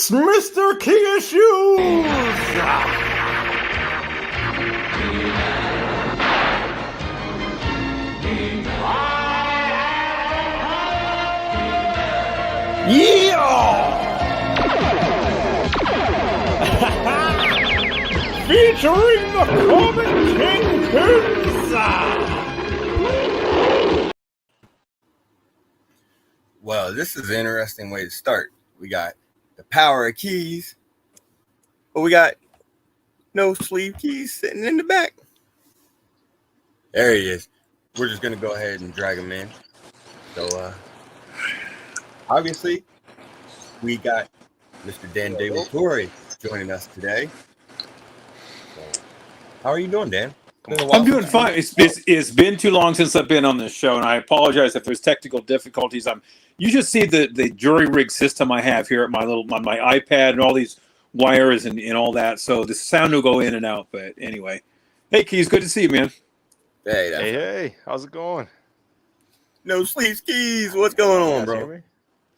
It's Mr. King of Shoes! Yeah! Featuring the Comic Kingpins! Well, this is an interesting way to start. We got the power of keys, but we got no sleeve keys sitting in the back. There he is. We're just going to go ahead and drag him in. So, obviously, we got Mr. Dan DeLaTorre joining us today. So, how are you doing, Dan? I'm doing fine. It's been too long since I've been on this show, and I apologize if there's technical difficulties. You just see the jury rig system I have here at my iPad and all these wires and all that. So the sound will go in and out. But anyway, hey Keys, good to see you, man. Hey, how's it going? No sleeves keys. What's going on, bro?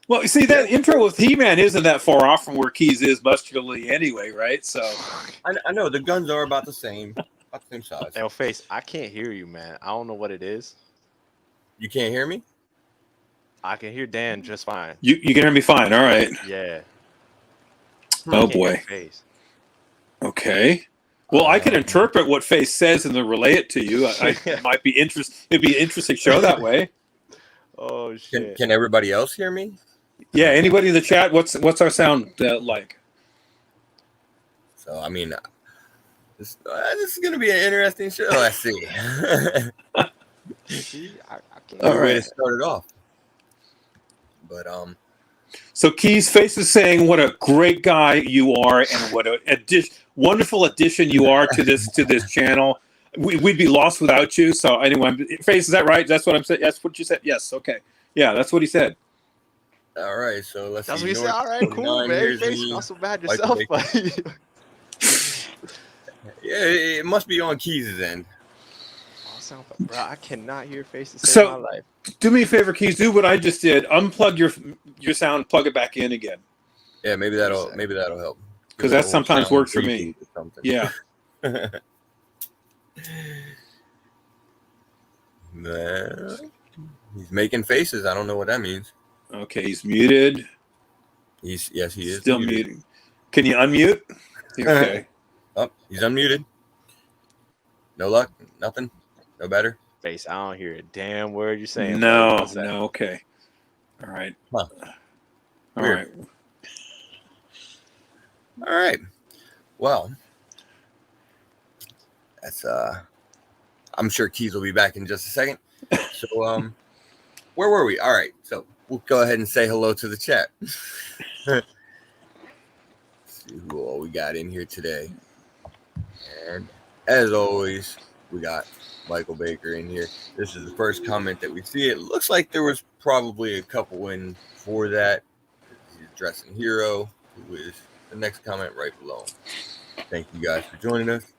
Well, you see, that intro with He-Man isn't that far off from where Keys is muscularly anyway, right? So I know the guns are about the same. About the same size. Hey, Face, I can't hear you, man. I don't know what it is. You can't hear me? I can hear Dan just fine. you can hear me fine. All right. Yeah. Oh boy. Face. Okay. Well, I can interpret what Face says and then relay it to you. It might be interesting. It'd be an interesting show that way. Oh shit. Can everybody else hear me? Yeah. Anybody in the chat? What's our sound like? So I mean, this is gonna be an interesting show. Let's see. See, I can't. All right. Way to start it off. But So Keys Face is saying what a great guy you are and what a wonderful addition you are to this channel. We'd be lost without you. So anyway, Face, is that right? That's what I'm saying. That's what you said. Yes. Okay. Yeah, that's what he said. all right, so let's. That's see. what you said. All right, cool, man. Face, not so bad yourself, buddy. Yeah, it must be on Keys' end. Bro, I cannot hear Faces save my life. Do me a favor, Keys. Do what I just did. Unplug your sound. Plug it back in again. Yeah, maybe that'll help. Because that sometimes works for me. Yeah. Man, he's making faces. I don't know what that means. Okay, he's muted. Yes, he is Still muted. Can you unmute? Okay. Oh, he's unmuted. No luck. Nothing. No better. Face, I don't hear a damn word you're saying. No. Okay. All right. Huh. All right. All right. Well, that's I'm sure Keys will be back in just a second. So where were we? All right. So we'll go ahead and say hello to the chat. Let's see who all we got in here today. And as always, we got Michael Baker in here. This is the first comment that we see. It looks like there was probably a couple in for that. He's dressing hero, who is the next comment right below. Thank you guys for joining us.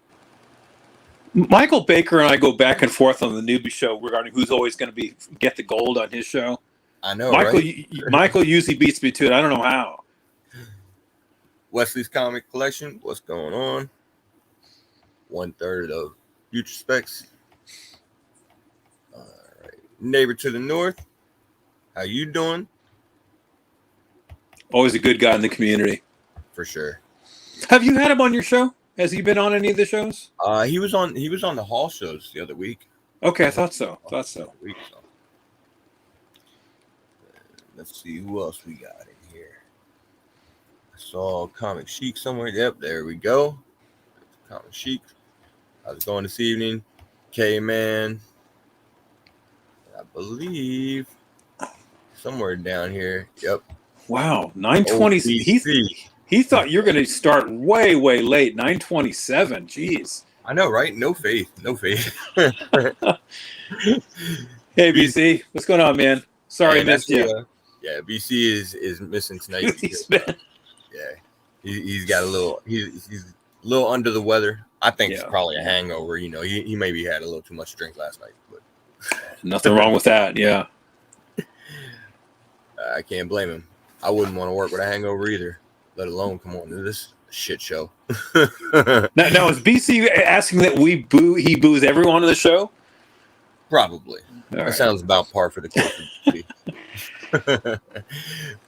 Michael Baker and I go back and forth on the newbie show regarding who's always going to get the gold on his show. I know, Michael. right? Michael usually beats me to it. I don't know how. Wesley's comic collection. What's going on? 1/3 of Future Specs. All right, neighbor to the north. How you doing? Always a good guy in the community. For sure. Have you had him on your show? Has he been on any of the shows? He was on the hall shows the other week. Okay, I thought so. Let's see who else we got in here. I saw Comic Chic somewhere. Yep, there we go. Comic Chic. How's it going this evening? K-Man. I believe somewhere down here. Yep. Wow, 9:20. He thought you were going to start way late. 9:27. Jeez. I know, right? No faith. Hey, BC, what's going on, man? Sorry I missed you. Yeah, BC is missing tonight. He's got a little. He's a little under the weather. I think it's probably a hangover. You know, he maybe had a little too much drink last night. But nothing wrong with that. Yeah. I can't blame him. I wouldn't want to work with a hangover either. let alone come on to this shit show. Now is BC asking that we boo? He boos everyone on the show. Probably. All That right. sounds about par for the course of BC.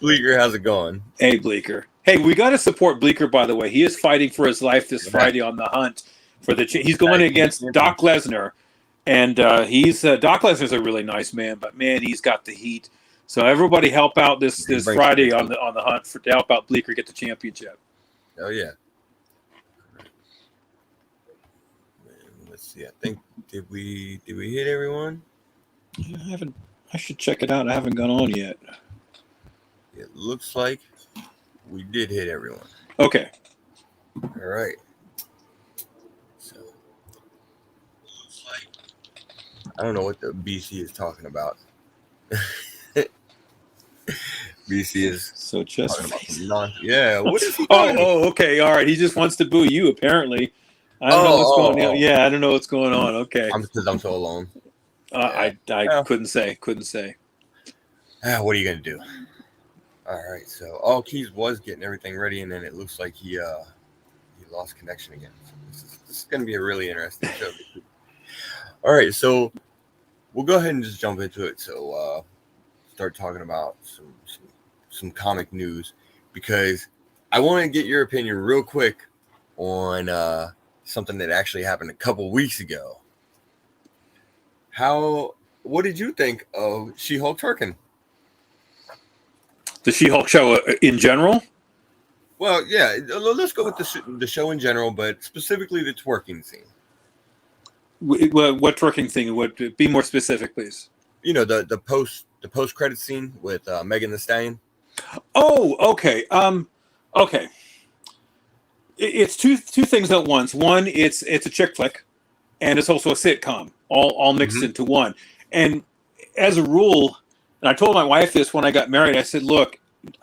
Bleecker, how's it going? Hey, Bleecker. Hey, we got to support Bleecker, by the way. He is fighting for his life this Friday on the hunt for the. He's going against Doc Lesnar, and he's Doc Lesnar's a really nice man, but man, he's got the heat. So everybody, help out this Friday on the hunt to help out Bleecker get the championship. Oh yeah. Let's see. I think did we hit everyone? Yeah, I should check it out. I haven't gone on yet. It looks like we did hit everyone. Okay. All right. So looks like I don't know what the BC is talking about. BC is so just yeah. What is he doing? Okay. All right. He just wants to boo you. Apparently, I don't know what's going on. Yeah, I don't know what's going on. Okay. Because I'm so alone. I couldn't say. What are you gonna do? All right. So Keys was getting everything ready, and then it looks like he lost connection again. So this is gonna be a really interesting show. All right. So we'll go ahead and just jump into it. So start talking about some comic news, because I want to get your opinion real quick on something that actually happened a couple weeks ago. What did you think of She-Hulk twerking? The She-Hulk show in general? Well, yeah, let's go with the show in general, but specifically the twerking scene. What twerking thing? Be more specific, please. You know, the post credit scene with Megan Thee Stallion. Oh, okay. Okay. It's two things at once. One, it's a chick flick, and it's also a sitcom, all mixed into one. And as a rule, and I told my wife this when I got married, I said, look,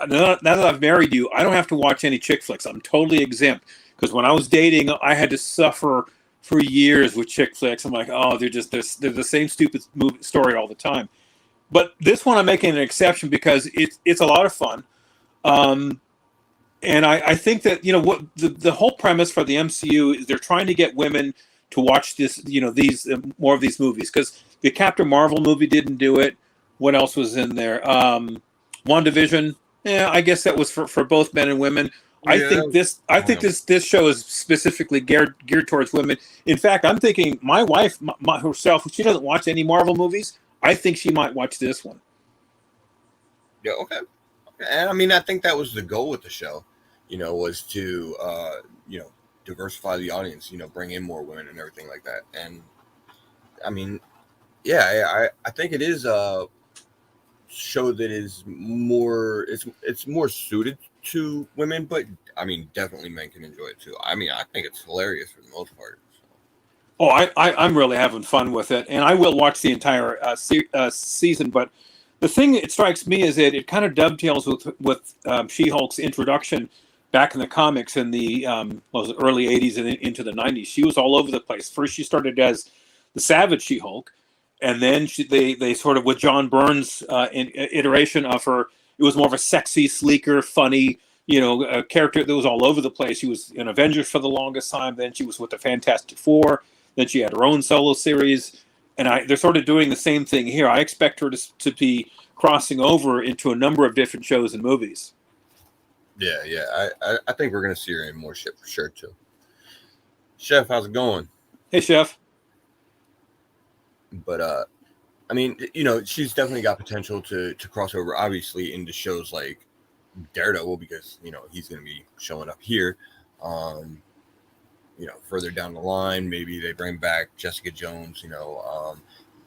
now that I've married you, I don't have to watch any chick flicks. I'm totally exempt. Because when I was dating, I had to suffer for years with chick flicks. I'm like, oh, they're the same stupid movie story all the time. But this one I'm making an exception because it's a lot of fun. And I think that, what the whole premise for the MCU is they're trying to get women to watch this, these more of these movies, because the Captain Marvel movie didn't do it. What else was in there? WandaVision. Yeah, I guess that was for both men and women. I think this show is specifically geared towards women. In fact, I'm thinking my wife herself, she doesn't watch any Marvel movies. I think she might watch this one. Yeah, okay. And I mean, I think that was the goal with the show, was to, diversify the audience, bring in more women and everything like that. And I mean, yeah, I think it is a show that is more, it's more suited to women, but I mean, definitely men can enjoy it too. I mean, I think it's hilarious for the most part. Oh, I'm really having fun with it, and I will watch the entire season. But the thing that strikes me is that it kind of dovetails with She-Hulk's introduction back in the comics in the early 80s and into the 90s. She was all over the place. First, she started as the Savage She-Hulk, and then they sort of, with John Byrne's iteration of her, it was more of a sexy, sleeker, funny, a character that was all over the place. She was in Avengers for the longest time. Then she was with the Fantastic Four. Then she had her own solo series. And they're sort of doing the same thing here. I expect her to be crossing over into a number of different shows and movies. Yeah. I think we're going to see her in more shit for sure, too. Chef, how's it going? Hey, Chef. But, I mean, she's definitely got potential to cross over, obviously, into shows like Daredevil, because, he's going to be showing up here. Further down the line, maybe they bring back Jessica Jones.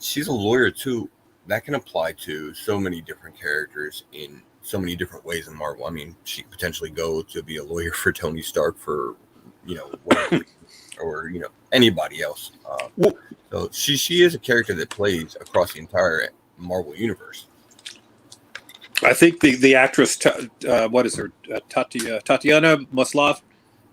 She's a lawyer, too. That can apply to so many different characters in so many different ways in Marvel. I mean, she could potentially go to be a lawyer for Tony Stark, for, whatever, or, anybody else. So she is a character that plays across the entire Marvel universe. I think the actress, what is her, Tatiana Maslany.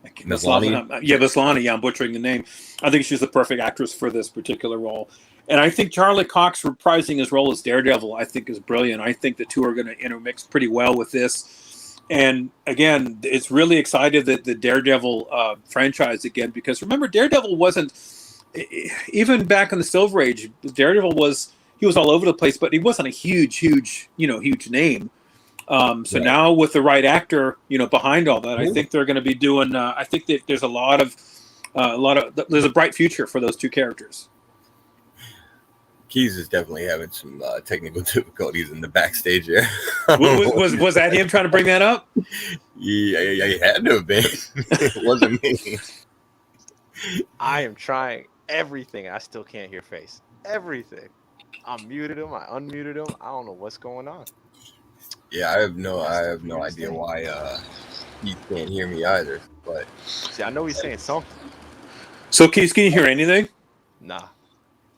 Maslany. Yeah, I'm butchering the name. I think she's the perfect actress for this particular role. And I think Charlie Cox reprising his role as Daredevil, I think, is brilliant. I think the two are going to intermix pretty well with this. And again, it's really excited that the Daredevil franchise again, because remember, Daredevil wasn't even back in the Silver Age. Daredevil was all over the place, but he wasn't a huge name. So Right. now with the right actor, behind all that, I think they're going to be doing. I think that there's there's a bright future for those two characters. Keys is definitely having some technical difficulties in the backstage there. Was that him trying to bring that up? Yeah, he had to have been. It wasn't me. I am trying everything. I still can't hear Face. Everything. I muted him. I unmuted him. I don't know what's going on. Yeah, I have no idea why he can't hear me either. But see, I know he's saying something. So, Keys, can you hear anything? Nah.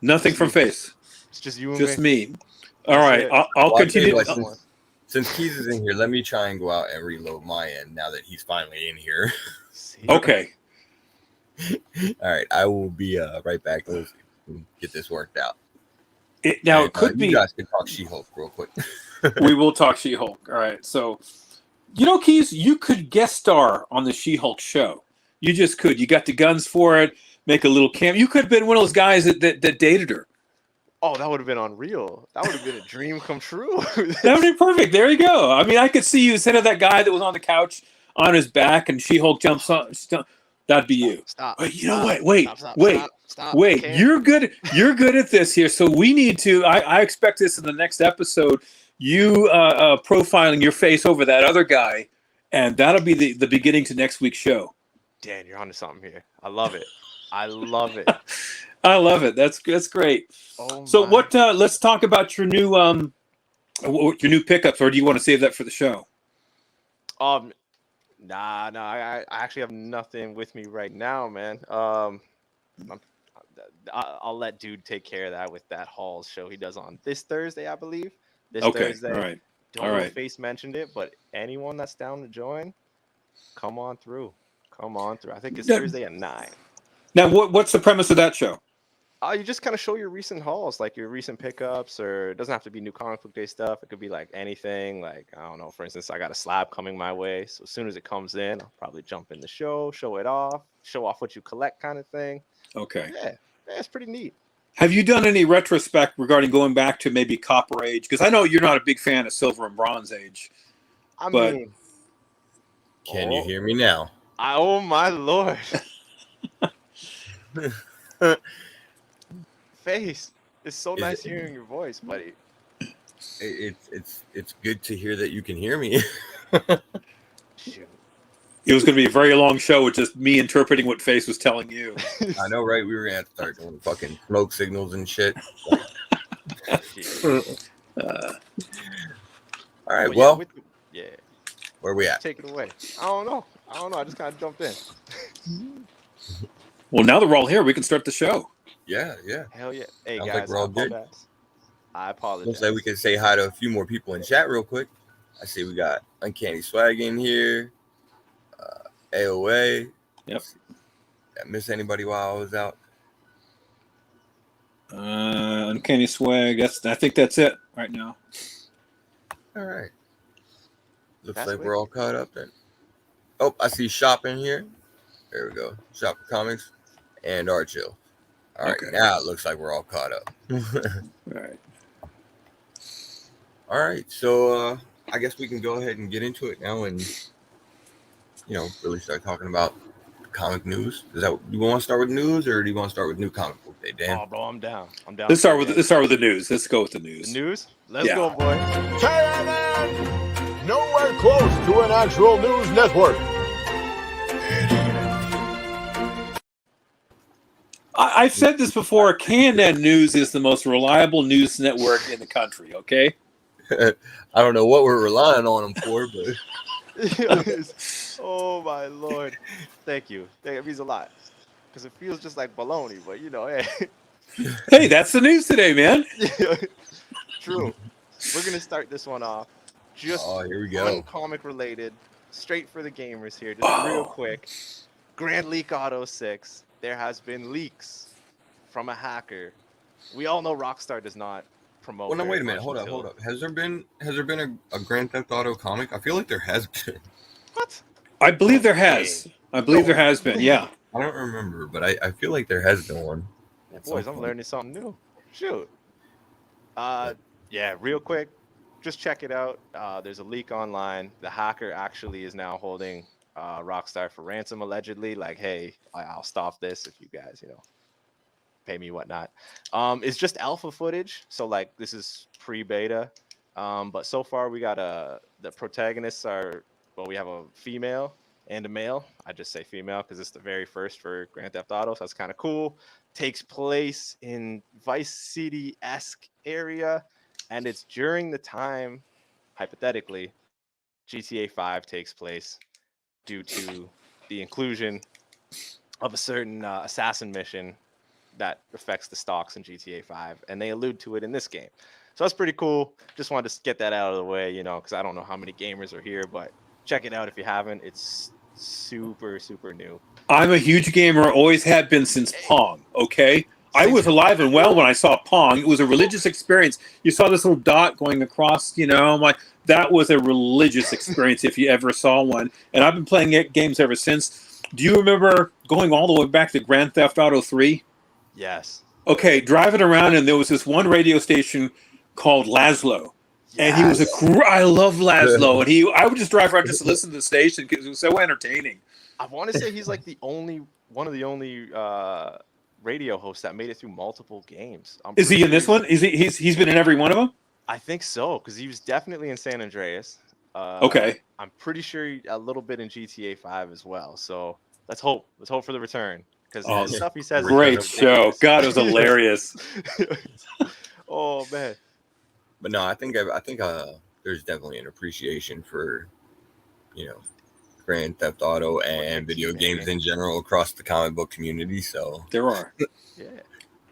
Nothing from Face. It's just you and just me. All right, I'll continue. Since Keys is in here, let me try and go out and reload my end now that he's finally in here. Okay. All right, I will be right back. Let's get this worked out. It could be. You guys can talk She-Hulk real quick. We will talk She-Hulk. All right. So, Keys, you could guest star on the She-Hulk show. You just could. You got the guns for it. Make a little camp. You could have been one of those guys that dated her. Oh, that would have been unreal. That would have been a dream come true. That would be perfect. There you go. I mean, I could see you instead of that guy that was on the couch on his back and She-Hulk jumps on. That'd be you. Stop. Wait, Stop. Wait. You're good. You're good at this here. So we need to. I expect this in the next episode. You profiling your face over that other guy, and that'll be the beginning to next week's show. Dan, you're onto something here. I love it. I love it. I love it. That's great. Oh so my. what? Let's talk about your new pickups, or do you want to save that for the show? Nah. I actually have nothing with me right now, man. I'll let dude take care of that with that Halls show he does on this Thursday, I believe. This Thursday. All right. Don't know if Face mentioned it, but anyone that's down to join, come on through. I think it's Thursday at 9. Now, what's the premise of that show? You just kind of show your recent hauls, like your recent pickups, or it doesn't have to be new comic book day stuff. It could be like anything. Like, I don't know, for instance, I got a slab coming my way. So as soon as it comes in, I'll probably jump in the show it off, show off what you collect kind of thing. Okay. Yeah, it's pretty neat. Have you done any retrospect regarding going back to maybe Copper Age? Because I know you're not a big fan of Silver and Bronze Age. I mean, can you hear me now? Oh my Lord. Face, it's so nice hearing your voice, buddy. It's good to hear that you can hear me. Shoot. It was going to be a very long show with just me interpreting what Face was telling you. I know, right? We were going to have to start doing fucking smoke signals and shit. All right, well, where we at? Take it away. I don't know. I just kind of jumped in. Well, now that we're all here, we can start the show. Yeah. Hell yeah. Hey, Sounds guys, like we're all good. I apologize. Looks like we can say hi to a few more people in chat real quick. I see we got Uncanny Swag in here. AOA. Yep. Did I miss anybody while I was out? Uncanny Swag. I think that's it right now. All right. Looks like we're all caught up then. Oh, I see Shop in here. There we go. Shop for Comics and Art Chill. All right, now it looks like we're all caught up. All right. So I guess we can go ahead and get into it now and really start talking about comic news. Is that you want to start with news, or do you want to start with new comic book day, Dan? Oh, bro, I'm down. Let's start with the news. Let's go with the news. The news? Let's go, boy. KNN! Nowhere close to an actual news network. I've said this before. KNN News is the most reliable news network in the country. Okay. I don't know what we're relying on them for, but. Oh my Lord. Thank you. That means a lot. Because it feels just like baloney, but hey. Hey, that's the news today, man. True. We're gonna start this one off. Just here we go. Comic related. Straight for the gamers here. Just real quick. Grand Leak Auto 6. There has been leaks from a hacker. We all know Rockstar does not promote. Well, no, wait very a minute. much Hold until- up. Has there been a Grand Theft Auto comic? I feel like there has been. What? I believe there has. I believe there has been. Yeah. I don't remember, but I feel like there has been one. Yeah, at boys, some I'm point. learning something new. Shoot. Yeah, real quick, just check it out. There's a leak online. The hacker actually is now holding Rockstar for ransom, allegedly. Like, hey, I'll stop this if you guys, pay me whatnot. It's just alpha footage, so like this is pre-beta. But so far we got the protagonists are, well, we have a female and a male. I just say female because it's the very first for Grand Theft Auto, so that's kind of cool. Takes place in Vice City-esque area, and it's during the time, hypothetically, GTA 5 takes place due to the inclusion of a certain assassin mission that affects the stocks in GTA 5, and they allude to it in this game. So that's pretty cool. Just wanted to get that out of the way, because I don't know how many gamers are here, but check it out if you haven't. It's super, super new. I'm a huge gamer, always have been since Pong, okay? I was alive and well when I saw Pong. It was a religious experience. You saw this little dot going across, I'm like, that was a religious experience if you ever saw one. And I've been playing games ever since. Do you remember going all the way back to Grand Theft Auto 3? Yes. Okay, driving around, and there was this one radio station called Laszlo. And he was I love Laszlo. And I would just drive around just to listen to the station because it was so entertaining. I want to say he's like one of the only radio hosts that made it through multiple games. Is he in this one? He's been in every one of them? I think so, because he was definitely in San Andreas. Okay. I'm pretty sure a little bit in GTA 5 as well. So let's hope for the return, because the stuff he says. Great show. God, it was hilarious. Oh man. But no, I think there's definitely an appreciation for, Grand Theft Auto and video games in general across the comic book community. So there are. Yeah.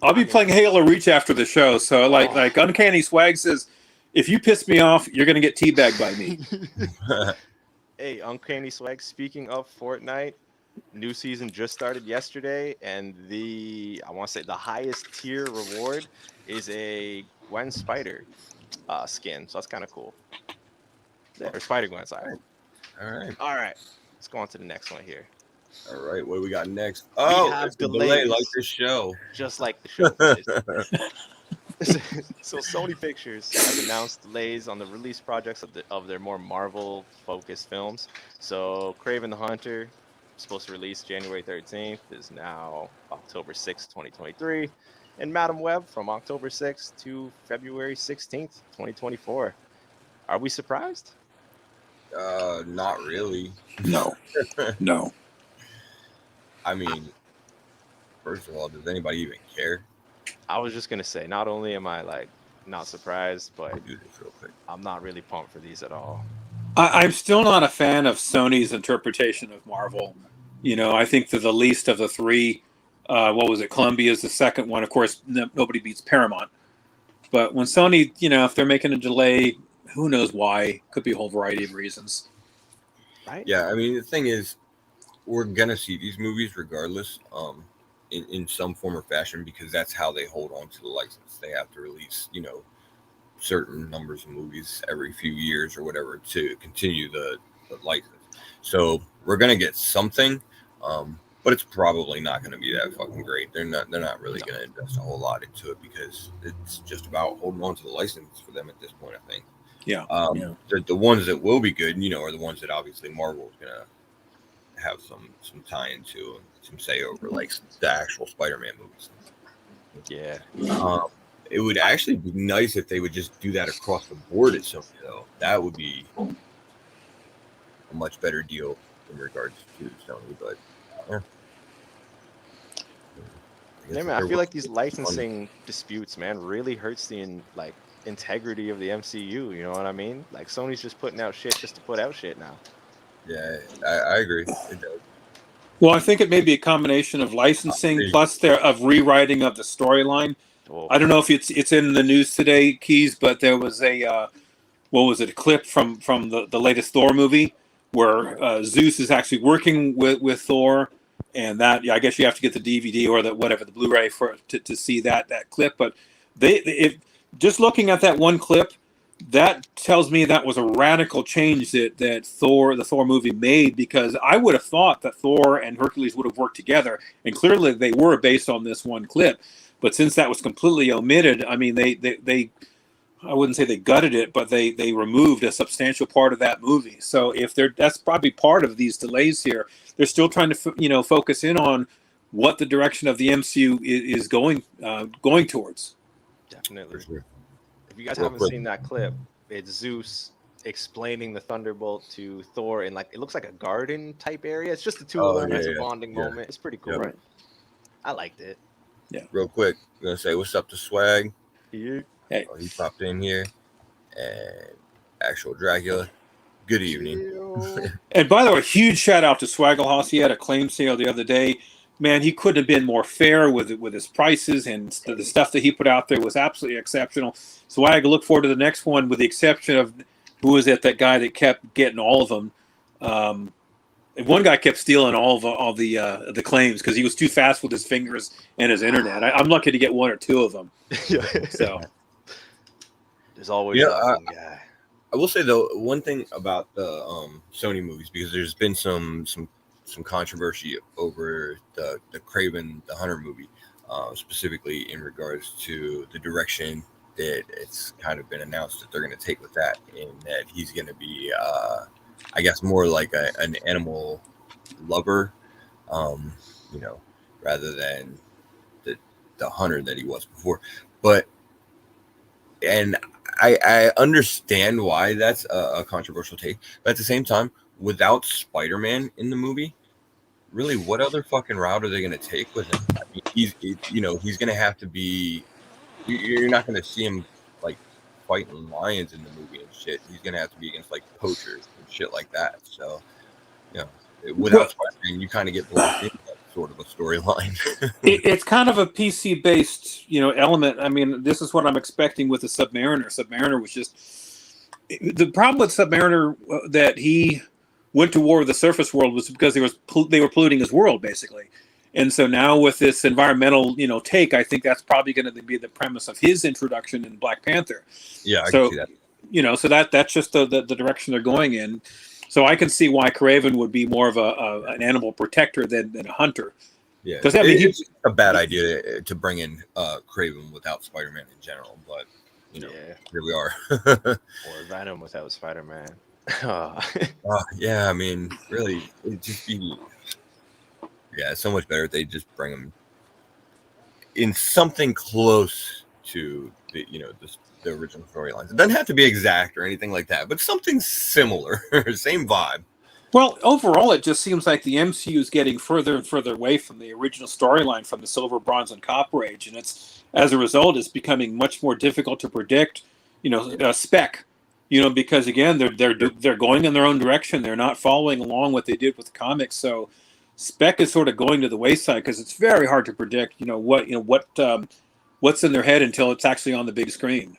I'll be playing Halo Reach after the show. So like Uncanny Swag says, if you piss me off, you're gonna get teabagged by me. Hey, Uncanny Swag. Speaking of Fortnite, new season just started yesterday, and I want to say the highest tier reward is a Gwen Spider skin. So that's kind of cool. Or Spider Gwen, sorry. All right. Let's go on to the next one here. All right. What do we got next? Oh, have it's the delays. delay like the show. Just like the show. So Sony Pictures has announced delays on the release projects of their more Marvel-focused films. So Kraven the Hunter, supposed to release January 13th, is now October 6th, 2023. And Madam Web from October 6th to February 16th, 2024. Are we surprised? Not really. No. I mean, first of all, does anybody even care? I was just gonna say, not only am I like not surprised, but I'll do this real quick. I'm not really pumped for these at all. I'm still not a fan of Sony's interpretation of Marvel. I think they're the least of the three. What was it? Columbia's the second one. Of course, nobody beats Paramount. But when Sony, if they're making a delay, who knows why? Could be a whole variety of reasons. Right? Yeah, I mean, the thing is, we're gonna see these movies regardless, in some form or fashion, because that's how they hold on to the license. They have to release, certain numbers of movies every few years or whatever to continue the license. So we're gonna get something, but it's probably not gonna be that fucking great. They're not really gonna invest a whole lot into it because it's just about holding on to the license for them at this point, I think. Yeah. The ones that will be good, are the ones that obviously Marvel is gonna have some tie into, some say over, like the actual Spider-Man movies. Yeah. It would actually be nice if they would just do that across the board at Sony, though. That would be a much better deal in regards to Sony, but yeah. Yeah, man, I feel like these licensing disputes, man, really hurts the integrity of the MCU. You know what I mean? Like Sony's just putting out shit just to put out shit now. Yeah, I agree. It does. Well, I think it may be a combination of licensing plus of rewriting of the storyline. Oh. I don't know if it's in the news today, Keys, but there was a a clip from the latest Thor movie where Zeus is actually working with Thor, and that I guess you have to get the DVD or the Blu-ray to see that clip. But just looking at that one clip, that tells me that was a radical change that the Thor movie made, because I would have thought that Thor and Hercules would have worked together, and clearly they were based on this one clip. But since that was completely omitted, I mean, they I wouldn't say they gutted it, but they removed a substantial part of that movie. So that's probably part of these delays here. They're still trying to focus in on what the direction of the MCU is going towards. Definitely. For sure. If you guys Real haven't quick. seen that clip, it's Zeus explaining the Thunderbolt to Thor in it looks like a garden type area. It's just the two of them. It's a bonding moment. It's pretty cool. Right. I liked it. Yeah. Real quick, I'm gonna say what's up to Swag. Yeah. Hey. He popped in here, and actual Dracula. Good evening. And by the way, huge shout out to Swagglehouse. He had a claim sale the other day. Man, he couldn't have been more fair with his prices, and the stuff that he put out there was absolutely exceptional. Swag, look forward to the next one, with the exception of who was it, that guy that kept getting all of them. One guy kept stealing all the claims because he was too fast with his fingers and his internet. I'm lucky to get one or two of them. So there's always that one guy. I will say though, one thing about the Sony movies, because there's been some controversy over the Kraven the Hunter movie, specifically in regards to the direction that it's kind of been announced that they're going to take with that, and that he's going to be, I guess, more like an animal lover, rather than the hunter that he was before. And I understand why that's a controversial take, but at the same time, without Spider-Man in the movie, really, what other fucking route are they going to take with him? I mean, he's going to have to be. You're not going to see him like fighting lions in the movie and shit. He's going to have to be against like poachers and shit like that. So, without Spider-Man, you kind of get blocked into that sort of a storyline. it's kind of a PC based, element. I mean, this is what I'm expecting with the Submariner. Submariner was just the problem with Submariner, that he went to war with the surface world, was because they were polluting his world, basically. And so now with this environmental, take, I think that's probably going to be the premise of his introduction in Black Panther. Yeah, I can see that. So that's just the direction they're going in. So I can see why Kraven would be more of an animal protector than a hunter. Yeah, because it's a bad idea to bring in Kraven without Spider-Man in general, but here we are. Or Venom without Spider-Man. Yeah, I mean, really, it'd just be. Yeah, it's so much better if they just bring him in something close to the original storylines. It doesn't have to be exact or anything like that, but something similar, same vibe. Well, overall, it just seems like the MCU is getting further and further away from the original storyline from the Silver, Bronze, and Copper Age, and as a result, it's becoming much more difficult to predict. Spec. Because again, they're going in their own direction. They're not following along what they did with the comics. So Spec is sort of going to the wayside because it's very hard to predict. What's in their head until it's actually on the big screen.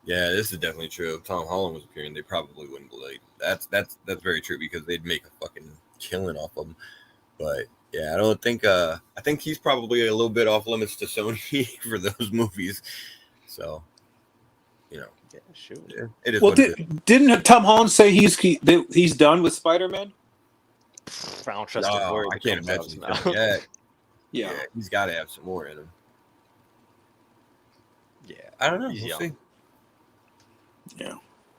Yeah, this is definitely true. If Tom Holland was appearing, they probably wouldn't believe. That's very true, because they'd make a fucking killing off of him. But yeah, I don't think. I think he's probably a little bit off limits to Sony for those movies. So, Yeah, shoot. Yeah, it is. Well, didn't Tom Holland say he's done with Spider-Man? I don't trust his word. I can't imagine now. Yeah, he's got to have some more in him. Yeah, I don't know. We'll see. Yeah.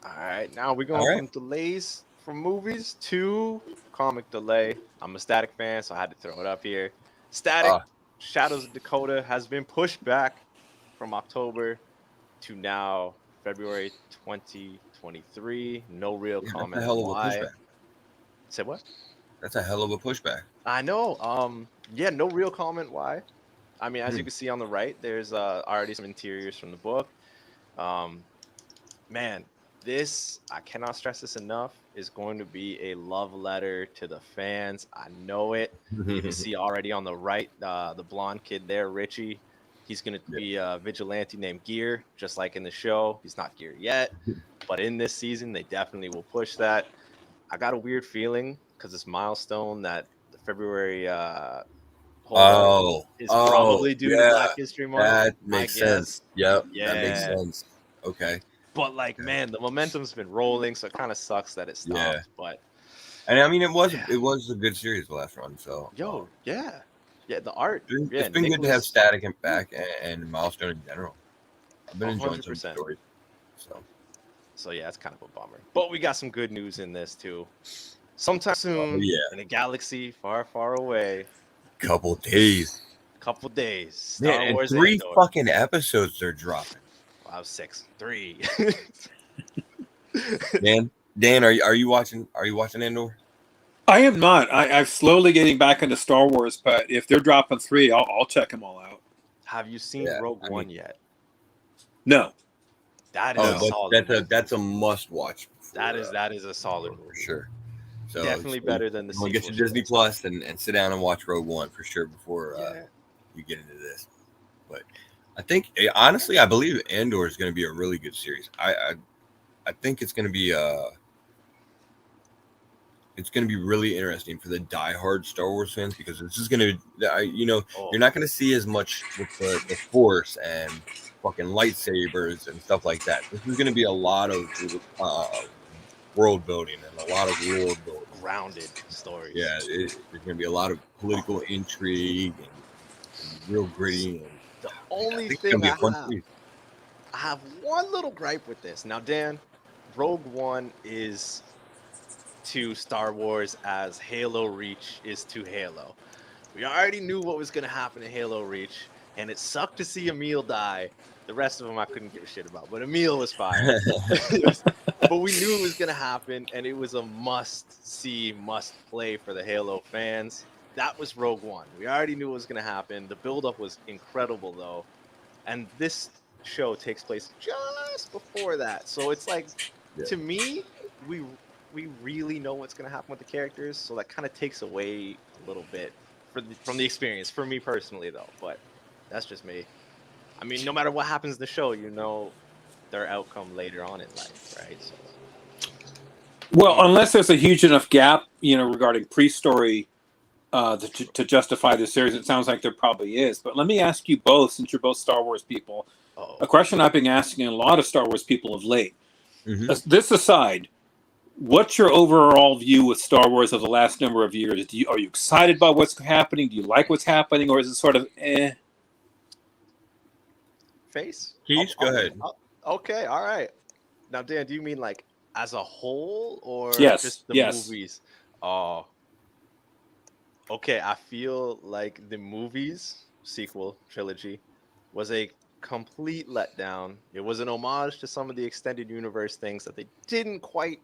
All right, now we're going from delays from movies to comic delay. I'm a Static fan, so I had to throw it up here. Static Shadows of Dakota has been pushed back from October to now February 2023. No real comment. That's a hell of a pushback. Say what? That's a hell of a pushback. I know. Yeah, no real comment why. I mean, as you can see on the right, there's already some interiors from the book. Man, this, I cannot stress this enough, is going to be a love letter to the fans. I know it. You can see already on the right, the blonde kid there, Richie. He's going to be a vigilante named Gear, just like in the show. He's not Gear yet, but in this season, they definitely will push that. I got a weird feeling because it's Milestone that the February is probably due to Black History Month. That makes sense. Yep, Yeah. that makes sense. Okay. But like, man, the momentum's been rolling, so it kind of sucks that it stopped. Yeah. But And I mean, it was a good series the last run. So yeah, the art. It's been good to have Static and back and Milestone in general. I've been enjoying some stories. So yeah, it's kind of a bummer. But we got some good news in this too. Sometime soon, in a galaxy far, far away. Couple days. Star Wars 3 Andor. fucking episodes they're dropping. Wow, 6. 3. Dan, are you watching Andor? I am not. I'm slowly getting back into Star Wars, but if they're dropping 3, I'll check them all out. Have you seen Rogue One yet? No. That is a solid. That's a must watch. That is a solid movie for sure. So definitely better than the sequel. Get your Disney Plus and sit down and watch Rogue One for sure before you get into this. But I think honestly, I believe Andor is going to be a really good series. I think it's going to be really interesting for the diehard Star Wars fans because this is going to you're not going to see as much with the Force and fucking lightsabers and stuff like that. This is going to be a lot of world building and a lot of world building, grounded stories. Yeah, there's going to be a lot of political intrigue and real gritty. And the only thing I have one little gripe with this. Now, Dan, Rogue One is to Star Wars as Halo Reach is to Halo. We already knew what was going to happen in Halo Reach, and it sucked to see Emil die. The rest of them I couldn't give a shit about, but Emil was fine. But we knew it was going to happen, and it was a must-see, must-play for the Halo fans. That was Rogue One. We already knew it was going to happen. The build-up was incredible, though. And this show takes place just before that. So it's like, to me, we really know what's going to happen with the characters, so that kind of takes away a little bit from the experience, for me personally, though. But that's just me. I mean, no matter what happens in the show, you know their outcome later on in life, right? So. Well, unless there's a huge enough gap, regarding pre-story to justify the series, it sounds like there probably is. But let me ask you both, since you're both Star Wars people, a question I've been asking a lot of Star Wars people of late. Mm-hmm. This aside, what's your overall view with Star Wars of the last number of years? Are you excited about what's happening? Do you like what's happening? Or is it sort of Face? Keith, go ahead. Okay, all right. Now, Dan, do you mean like as a whole or just the movies? Oh, okay. I feel like the movies sequel trilogy was a complete letdown. It was an homage to some of the extended universe things that they didn't quite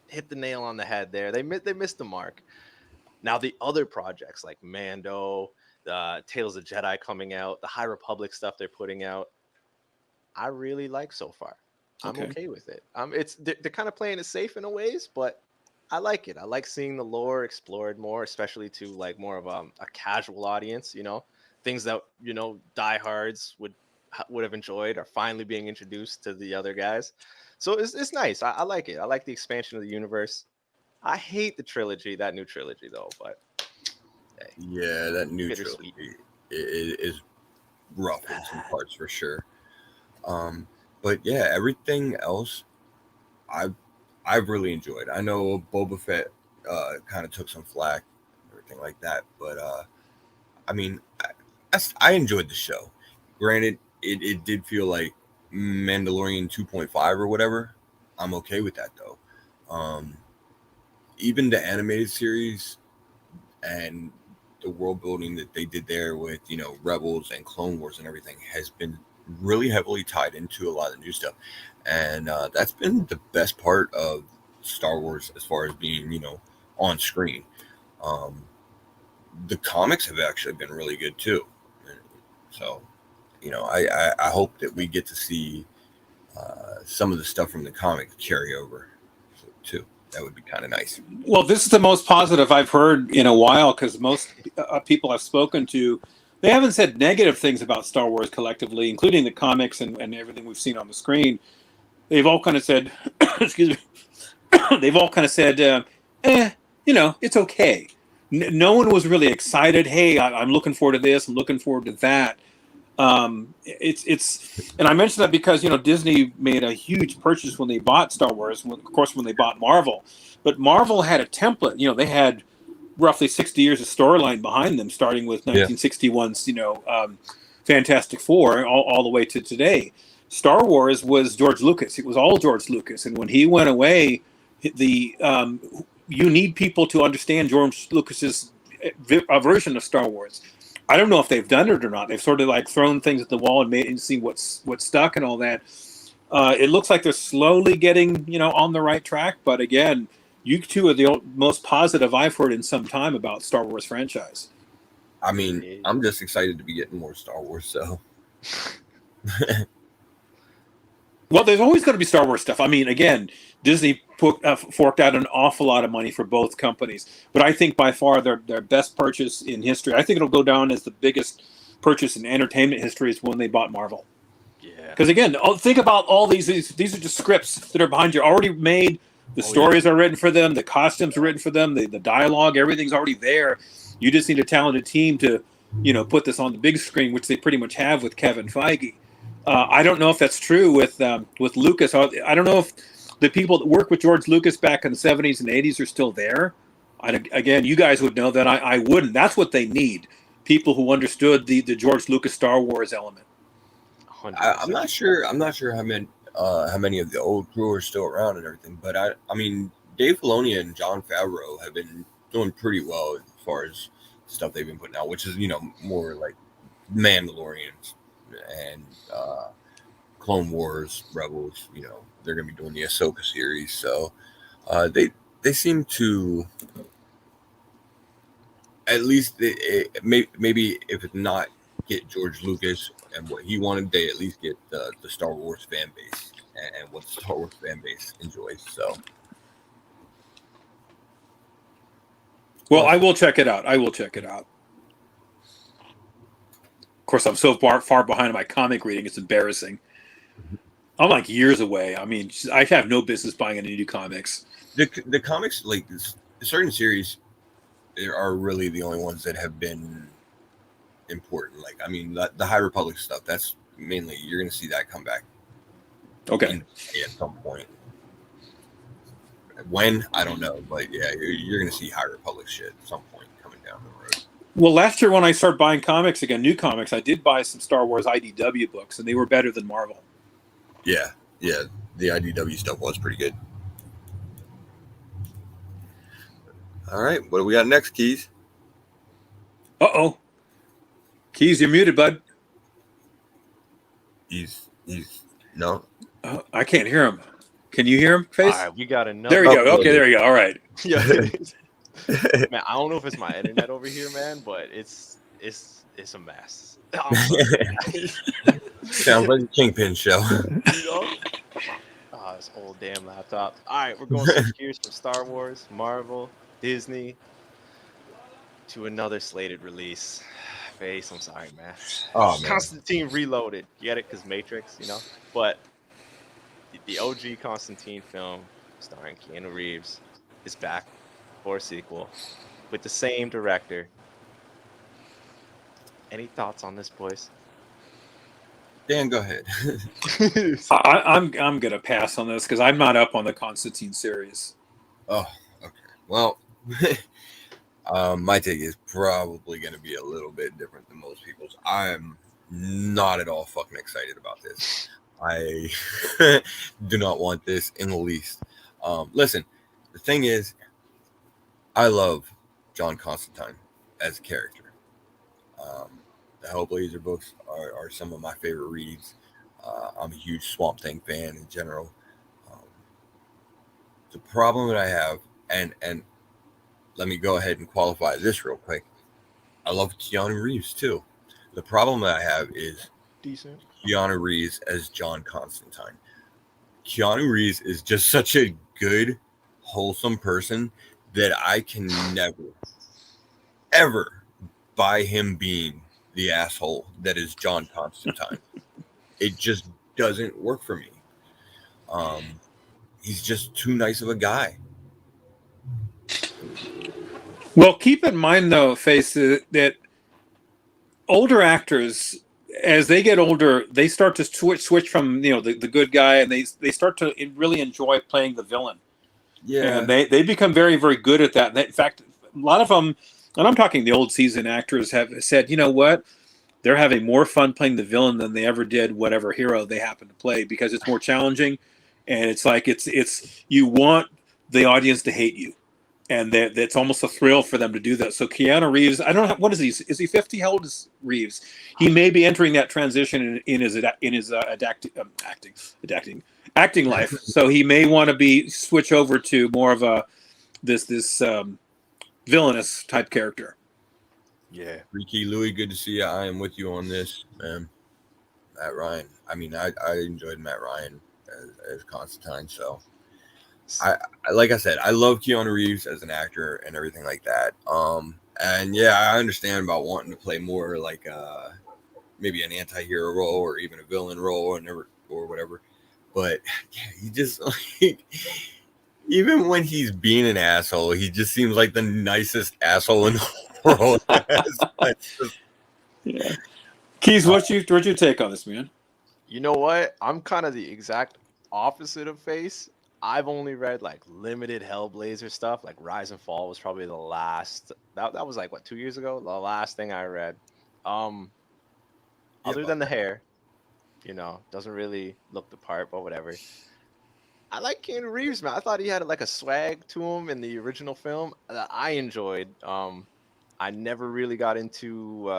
hit the nail on the head there. They missed the mark. Now the other projects like Mando, the Tales of Jedi coming out, the High Republic stuff they're putting out, I really like so far. I'm okay with it. They're kind of playing it safe in a ways, but I like it. I like seeing the lore explored more, especially to like more of a casual audience. Things that diehards would have enjoyed are finally being introduced to the other guys. So it's nice. I like it. I like the expansion of the universe. I hate the trilogy, that new trilogy though. But hey, yeah, that new trilogy is rough in some parts for sure. But yeah, everything else I've really enjoyed. I know Boba Fett kind of took some flack, everything like that, but I mean, I enjoyed the show. Granted, it did feel like Mandalorian 2.5 or whatever. I'm okay with that though. Even the animated series and the world building that they did there with Rebels and Clone Wars and everything has been really heavily tied into a lot of the new stuff, and that's been the best part of Star Wars as far as being on screen. The comics have actually been really good too, so I hope that we get to see some of the stuff from the comics carry over too. That would be kind of nice. Well, this is the most positive I've heard in a while, because most people I've spoken to, they haven't said negative things about Star Wars collectively, including the comics and everything we've seen on the screen. They've all kind of said, excuse me, they've all kind of said, it's okay. no one was really excited. Hey, I'm looking forward to this. I'm looking forward to that. It's and I mentioned that because Disney made a huge purchase when they bought Star Wars. Of course, when they bought Marvel, but Marvel had a template. They had roughly 60 years of storyline behind them, starting with 1961's Fantastic Four all the way to today. Star Wars was George Lucas. It was all George Lucas, and when he went away, you need people to understand George Lucas's version of Star Wars. I don't know if they've done it or not. They've sort of like thrown things at the wall and see what's stuck and all that. It looks like they're slowly getting on the right track. But again, you two are the most positive I've heard in some time about Star Wars franchise. I mean, I'm just excited to be getting more Star Wars. So. Well, there's always going to be Star Wars stuff. I mean, again, Disney forked out an awful lot of money for both companies, but I think by far their best purchase in history. I think it'll go down as the biggest purchase in entertainment history is when they bought Marvel. Yeah. Because again, think about all these are just scripts that are behind you, already made. The stories are written for them. The costumes are written for them. The dialogue, everything's already there. You just need a talented team to, put this on the big screen, which they pretty much have with Kevin Feige. I don't know if that's true with Lucas. I don't know if the people that worked with George Lucas back in the 70s and 80s are still there. Again, you guys would know that. I wouldn't. That's what they need. People who understood the George Lucas Star Wars element. I'm not sure how many of the old crew are still around and everything, but I mean, Dave Filoni and Jon Favreau have been doing pretty well as far as stuff they've been putting out, which is more like Mandalorians and Clone Wars, Rebels. They're going to be doing the Ahsoka series, so they seem to at least maybe if it's not get George Lucas and what he wanted, they at least get the Star Wars fan base and what the Star Wars fan base enjoys. So, well, I will check it out. Of course, I'm so far behind in my comic reading; it's embarrassing. I'm like years away. I mean, I have no business buying any new comics. The comics, like certain series, are really the only ones that have been important. Like, I mean, the High Republic stuff. That's mainly you're going to see that come back. Okay. At some point. When I don't know, but yeah, you're going to see High Republic shit at some point coming down the road. Well, last year when I started buying comics again, new comics, I did buy some Star Wars IDW books, and they were better than Marvel. Yeah, the IDW stuff was pretty good. All right, what do we got next, Keys? Uh-oh. Keys, you're muted, bud. He's no. I can't hear him. Can you hear him, Face? All right, we got another. There we go. Okay, there you go. All right. Yeah. Man, I don't know if it's my internet over here, man, but it's a mess. Sounds like a Kingpin show. Oh, this old damn laptop. All right, we're going to switch gears from Star Wars, Marvel, Disney to another slated release. Face, I'm sorry, man. Oh, man. Constantine Reloaded. You get it? Because Matrix, But the OG Constantine film starring Keanu Reeves is back for a sequel with the same director. Any thoughts on this, boys? Dan, go ahead. I'm gonna pass on this because I'm not up on the Constantine series. Oh, okay. Well, my take is probably going to be a little bit different than most people's. I'm not at all fucking excited about this. I do not want this in the least. Listen, the thing is, I love John Constantine as a character. The Hellblazer books are some of my favorite reads. I'm a huge Swamp Thing fan in general. The problem that I have, and let me go ahead and qualify this real quick. I love Keanu Reeves too. The problem that I have is decent Keanu Reeves as John Constantine. Keanu Reeves is just such a good, wholesome person that I can never, ever buy him being the asshole that is John Constantine. It just doesn't work for me. He's just too nice of a guy. Well, keep in mind though, Face, that older actors, as they get older, they start to switch from the good guy, and they start to really enjoy playing the villain. Yeah. And they become very, very good at that. In fact, a lot of them, and I'm talking the old season actors, have said, you know what? They're having more fun playing the villain than they ever did whatever hero they happen to play, because it's more challenging, and it's like it's you want the audience to hate you, and that's almost a thrill for them to do that. So Keanu Reeves, I don't know, what is he? Is he 50? How old is Reeves? He may be entering that transition in his acting life. So he may want to switch over to more of a this villainous type character. Yeah. Ricky Louie, good to see you. I am with you on this, man. Matt Ryan. I mean, I enjoyed Matt Ryan as Constantine. So, I like I said, I love Keanu Reeves as an actor and everything like that. And yeah, I understand about wanting to play more like maybe an anti-hero role or even a villain role or whatever. But yeah, he just like, even when he's being an asshole, he just seems like the nicest asshole in the world. Yeah. Keys, what's your take on this, man? You know what? I'm kind of the exact opposite of Face. I've only read like limited Hellblazer stuff. Like Rise and Fall was probably the last. That was like what, 2 years ago? The last thing I read. Other than the hair, doesn't really look the part, but whatever. I like Keanu Reeves, man. I thought he had like a swag to him in the original film that I enjoyed. I never really got into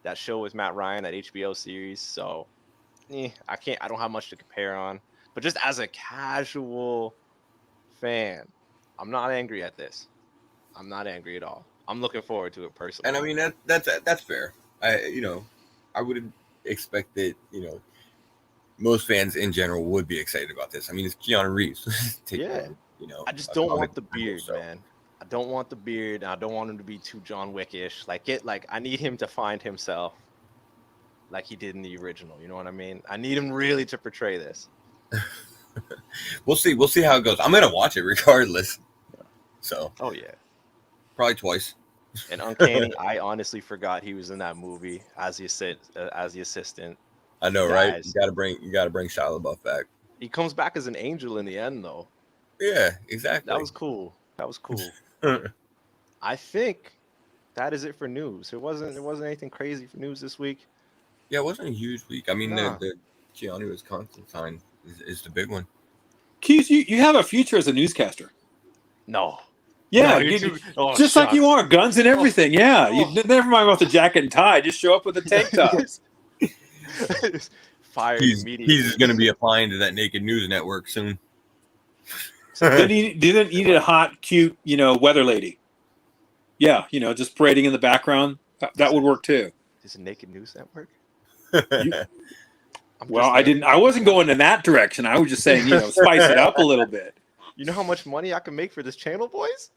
that show with Matt Ryan, that HBO series, so I don't have much to compare on. But just as a casual fan, I'm not angry at this. I'm not angry at all. I'm looking forward to it personally. And I mean that's fair. I would expect that most fans in general would be excited about this. I mean, it's Keanu Reeves. Yeah. I just don't want the beard, man. I don't want the beard. I don't want him to be too John Wick-ish. I need him to find himself like he did in the original. You know what I mean? I need him really to portray this. We'll see. We'll see how it goes. I'm gonna watch it regardless. So. Oh yeah. Probably twice. And Uncanny, I honestly forgot he was in that movie as the assistant. I know, right? You gotta bring Shia LaBeouf back. He comes back as an angel in the end, though. Yeah, exactly. That was cool. I think that is it for news. There wasn't anything crazy for news this week. Yeah, it wasn't a huge week. I mean, the Keanu as Constantine is the big one. Keith, you have a future as a newscaster. No. Yeah, just like you are, guns and everything. Yeah, never mind about the jacket and tie. Just show up with the tank tops. Fired immediately. He's going to be applying to that Naked News Network soon. Then he needed a hot, cute, weather lady. Yeah, just parading in the background. That would work too. Is it Naked News Network? I wasn't going in that direction. I was just saying, spice it up a little bit. You know how much money I can make for this channel, boys?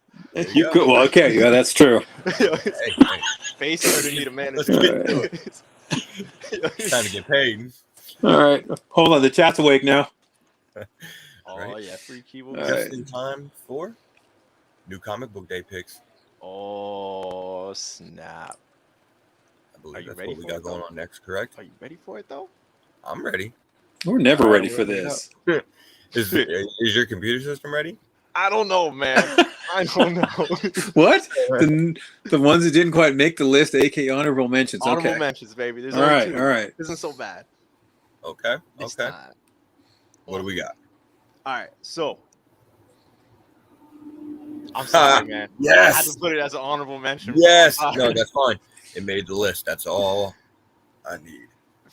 You could. Well, okay, yeah, that's true. Face started need a manager. It's time to get paid. All right, hold on. The chat's awake now. Oh yeah, free keyboard. Just in time for new comic book day picks. Oh snap! I believe that's what we got going on next. Correct? Are you ready for it though? I'm ready. We're never ready for this. Is your computer system ready? I don't know, man. I don't know. What? The ones that didn't quite make the list, aka honorable mentions. Honorable mentions, baby. There's all right. This isn't so bad. Okay. It's okay. not. What do we got? All right. So, I'm sorry, man. Yes. I had to put it as an honorable mention. Yes. No, that's fine. It made the list. That's all I need.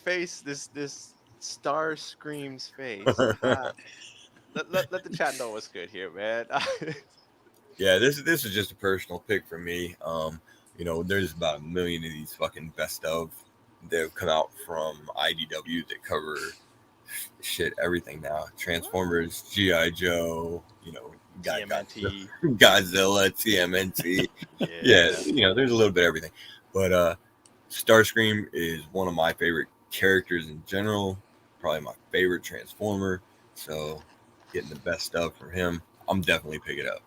Face this star screams face. Let the chat know what's good here, man. Yeah, this is just a personal pick for me. There's about 1 million of these fucking best of that have come out from IDW that cover everything now. Transformers, G.I. Joe, TMNT. Godzilla, TMNT. Yeah, there's a little bit of everything. But Starscream is one of my favorite characters in general, probably my favorite Transformer. So getting the best stuff from him, I'm definitely picking it up.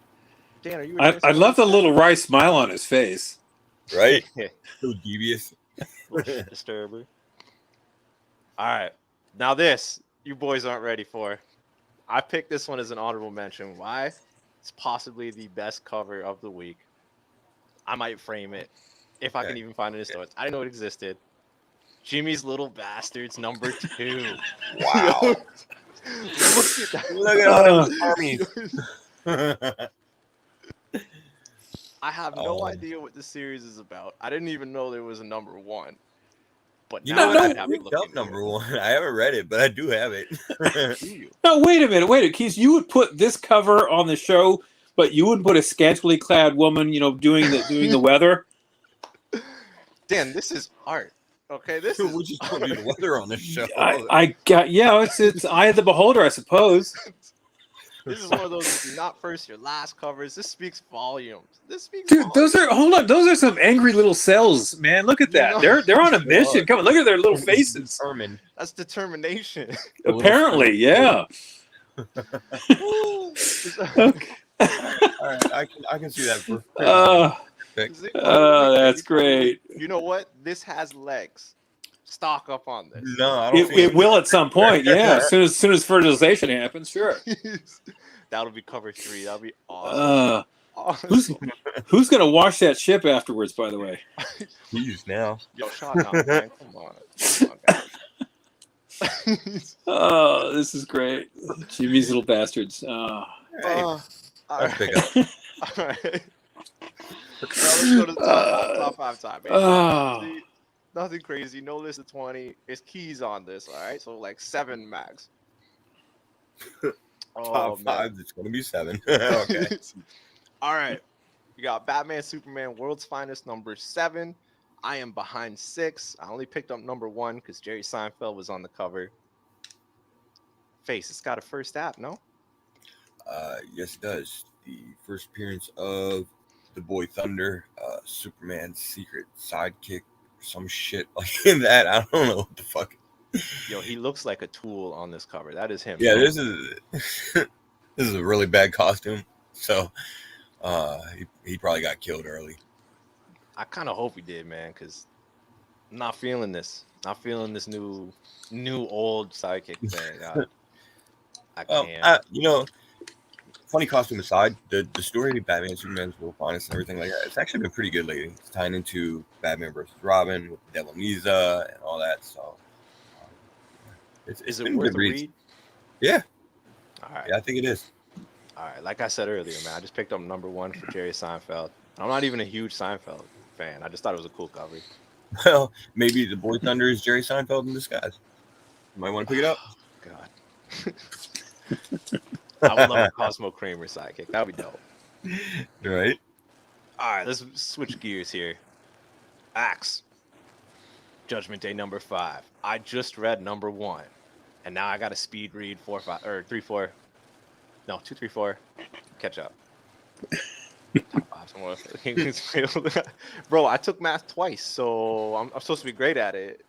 Dan, are you? I love the little wry smile on his face. Right? So devious. Disturber. All right, now this you boys aren't ready for. I picked this one as an honorable mention. Why? It's possibly the best cover of the week. I might frame it if I can even find it in stores. I didn't know it existed. Jimmy's Little Bastards number 2. Wow. Look at that. Look at all those armies. I have no idea what this series is about. I didn't even know there was a number 1. But You now know what? I I have to picked look up into number it. 1. I haven't read it, but I do have it. Do you? No, wait a minute, Keith. You would put this cover on the show, but you wouldn't put a scantily clad woman, doing the weather. Dan, this is art. Okay, this is We just don't do the weather on this show. It's eye of the beholder, I suppose. This is one of those not first your last covers. This speaks volumes. Dude, those are some angry little cells, man. Look at that. They're on a mission. Come on, look at their little faces. Determined. That's determination. Apparently, yeah. Okay. All right, I can see that. That's great. You know what? This has legs. Stock up on this. No, I don't. It will at some point, yeah. As soon as fertilization happens, sure. That'll be cover 3. That'll be awesome. Awesome. Who's gonna wash that ship afterwards? By the way, He's now. Yo, shot now, man. Come on, guys. oh, this is great. Jimmy's Little Bastards. All Let's right. pick up. All right. Now let's go to the top 5 time, man. Nothing crazy. No list of 20. It's keys on this. All right. So like 7 max. Top 5. It's gonna be 7. Okay. All right. We got Batman, Superman, World's Finest number 7. I am behind 6. I only picked up number 1 because Jerry Seinfeld was on the cover. Face, it's got a first app, no? Yes, it does. The first appearance of the Boy Thunder, Superman's secret sidekick, some shit like that. I don't know what the fuck. Yo, he looks like a tool on this cover. That is him. Yeah, this is a really bad costume. So, he probably got killed early. I kind of hope he did, man, because I'm not feeling this. Not feeling this new old sidekick thing. I can't. Funny costume aside, the story of Batman, Superman's World's Finest, and everything like that, it's actually been pretty good lately. It's tying into Batman versus Robin with the Devil Misa and all that. So, is it worth a read? Yeah. All right. Yeah, I think it is. All right. Like I said earlier, man, I just picked up number 1 for Jerry Seinfeld. I'm not even a huge Seinfeld fan. I just thought it was a cool cover. Well, maybe the Boy Thunder is Jerry Seinfeld in disguise. You might want to pick it up. God. I would love a Cosmo Kramer sidekick. That would be dope. Right. All right, let's switch gears here. Axe. Judgment Day number 5. I just read number 1, and now I got to speed read 4, 5, or 3, 4. No, 2, 3, 4. Catch up. Top 5 somewhere. Bro, I took math twice, so I'm supposed to be great at it.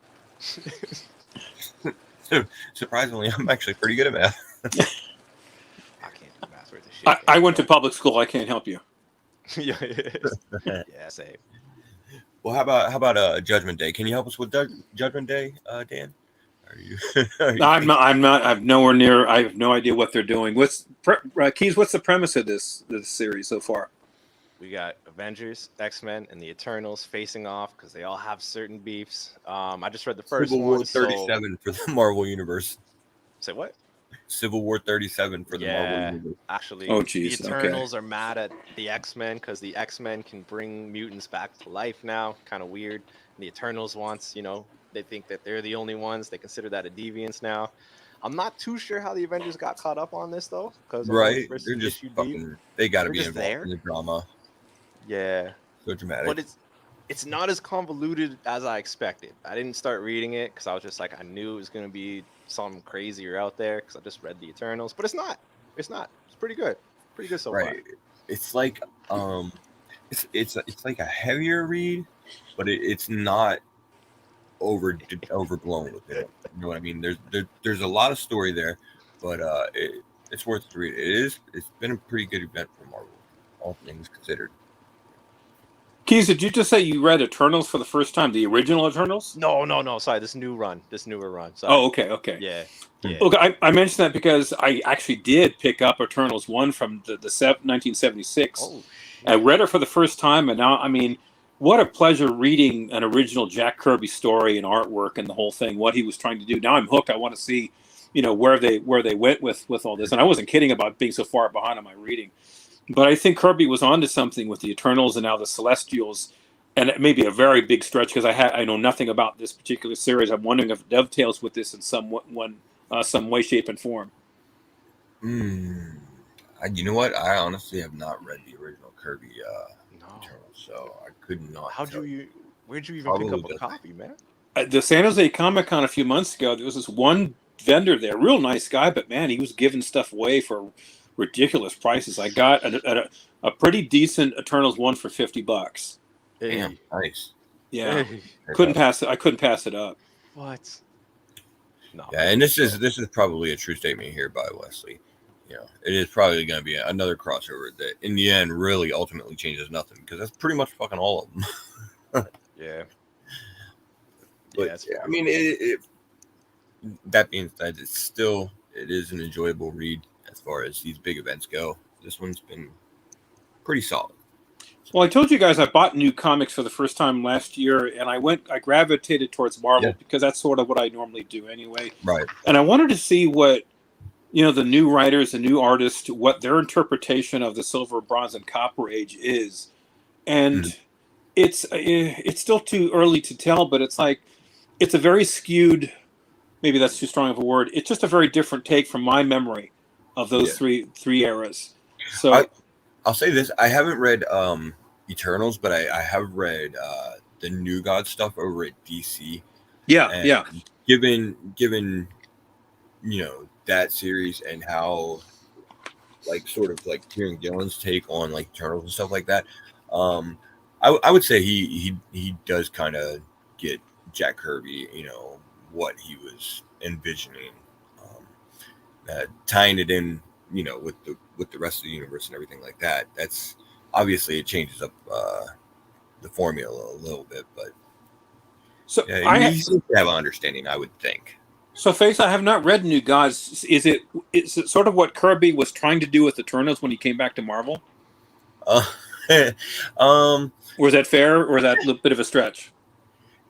Surprisingly, I'm actually pretty good at math. I can't do math worth of shit. I went to public school. I can't help you. Yeah, same. Well, how about Judgment Day? Can you help us with Judgment Day, Dan? Are you? I'm not. I'm nowhere near. I have no idea what they're doing. Keys? What's the premise of this series so far? We got Avengers, X-Men, and the Eternals facing off because they all have certain beefs. I just read the first Civil one. War 37 for the Marvel Universe. Say what? Civil War 37 for the Marvel Universe. Actually, the Eternals are mad at the X-Men because the X-Men can bring mutants back to life now. Kind of weird. And the Eternals wants, they think that they're the only ones. They consider that a deviance now. I'm not too sure how the Avengers got caught up on this though. Right, they're just fucking. They got to be involved there in the drama. Yeah, so dramatic. But it's not as convoluted as I expected. I didn't start reading it because I was just like I knew it was gonna be something crazier out there because I just read the Eternals. But it's not. It's pretty good. Pretty good so far. It's like it's like a heavier read, but it's not overblown with it. You know what I mean? There's a lot of story there, but it's worth to read. It's been a pretty good event for Marvel all things considered. Keys, did you just say you read Eternals for the first time? The original Eternals? No. Sorry, this newer run. Sorry. Oh, okay. Yeah. Look, I mentioned that because I actually did pick up Eternals 1 from the 1976. Oh, I read it for the first time, and now, I mean, what a pleasure reading an original Jack Kirby story and artwork and the whole thing, what he was trying to do. Now I'm hooked. I want to see, where they went with all this. And I wasn't kidding about being so far behind on my reading. But I think Kirby was onto something with the Eternals and now the Celestials, and it may be a very big stretch because I know nothing about this particular series. I'm wondering if it dovetails with this in some way, shape, and form. You know what? I honestly have not read the original Kirby Eternals, so I could not. Where'd you even pick up a copy, man? At the San Jose Comic-Con a few months ago, there was this one vendor there, real nice guy, but man, he was giving stuff away for ridiculous prices. I got a pretty decent Eternals 1 for $50. Damn, nice. Yeah, I couldn't pass it up. What? No. Yeah, and this is probably a true statement here by Wesley. It is probably going to be another crossover that, in the end, really ultimately changes nothing because that's pretty much fucking all of them. Yeah. But I mean, that being said, it is an enjoyable read as far as these big events go. This one's been pretty solid. Well, I told you guys I bought new comics for the first time last year, and I gravitated towards Marvel because that's sort of what I normally do anyway. Right. And I wanted to see what, the new writers, the new artists, what their interpretation of the Silver, Bronze, and Copper Age is. And it's still too early to tell, but it's like, it's a very skewed, maybe that's too strong of a word. It's just a very different take from my memory of those three eras. So I'll say this: I haven't read Eternals, but I have read the New God stuff over at DC. Yeah. Given that series and how sort of Kieran Gillen's take on Eternals and stuff like that, I would say he does kind of get Jack Kirby, what he was envisioning, tying it in, with the rest of the universe and everything like that. That's obviously, it changes up the formula a little bit, but so you seem to have an understanding, I would think. So, Face, I have not read New Gods. Is it sort of what Kirby was trying to do with Eternals when he came back to Marvel? Was that fair, or is that a little bit of a stretch?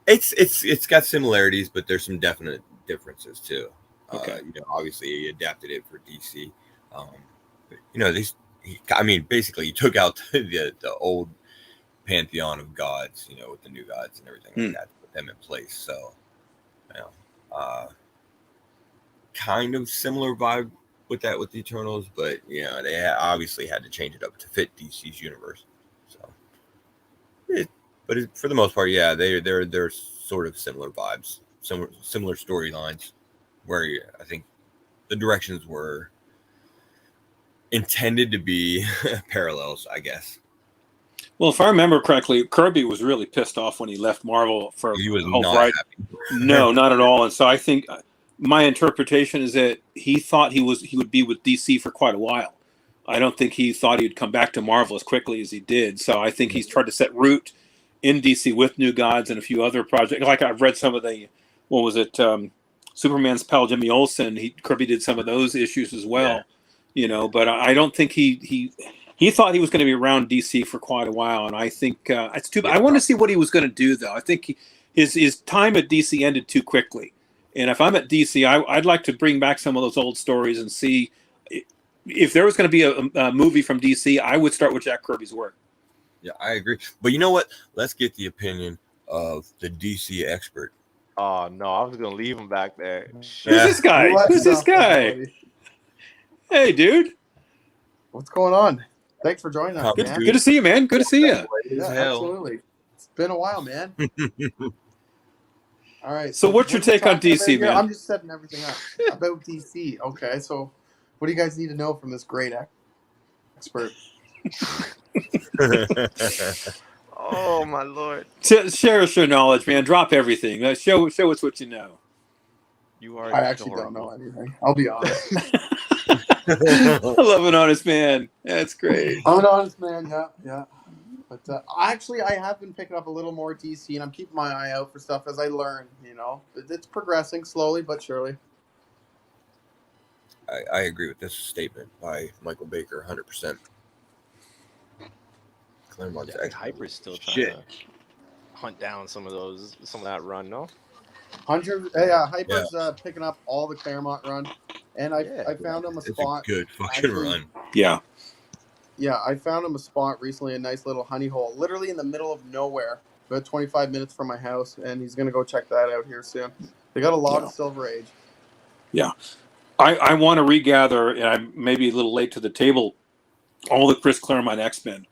It's got similarities, but there's some definite differences too. Okay. Obviously he adapted it for DC. Basically he took out the old pantheon of gods, with the new gods and everything like that, put them in place. So, kind of similar vibe with that with the Eternals, but they obviously had to change it up to fit DC's universe. So, for the most part, they're sort of similar vibes, similar storylines, where I think the directions were intended to be parallels, I guess. Well, if I remember correctly, Kirby was really pissed off when he left Marvel for he was a whole not variety. happy. No, not at all. And so I think my interpretation is that he thought he would be with DC for quite a while. I don't think he thought he'd come back to Marvel as quickly as he did. So I think he's tried to set root in DC with New Gods and a few other projects. Like I've read some of the, Superman's pal Jimmy Olsen. Kirby did some of those issues as well, But I don't think he thought he was going to be around DC for quite a while, and I think it's too bad. I want to see what he was going to do, though. I think his time at DC ended too quickly, and if I'm at DC, I'd like to bring back some of those old stories and see if there was going to be a movie from DC. I would start with Jack Kirby's work. Yeah, I agree. But you know what? Let's get the opinion of the DC expert. Oh no, I was gonna leave him back there. Who's this guy? Who's this guy? Hey, dude. What's going on? Thanks for joining us, man. Good to see you, man. Good to see you. Yeah, absolutely. It's been a while, man. All right. So what's your take on DC, man? I'm just setting everything up about DC. Okay, so what do you guys need to know from this great expert? Oh my lord! Share us your knowledge, man. Drop everything. Show us what you know. I actually don't know anything. I'll be honest. I love an honest man. That's great. I'm an honest man, yeah. But actually, I have been picking up a little more DC, and I'm keeping my eye out for stuff as I learn. It's progressing slowly but surely. I agree with this statement by Michael Baker 100%. Claremont's Yeah, Hyper's still trying shit. to hunt down some of that run, no? Hyper's picking up all the Claremont run, and I found him a It's spot. a good fucking run. Yeah. Yeah, I found him a spot recently, a nice little honey hole, literally in the middle of nowhere, about 25 minutes from my house, and he's going to go check that out here soon. They got a lot of Silver Age. Yeah. I want to regather, and I'm maybe a little late to the table, all the Chris Claremont X-Men,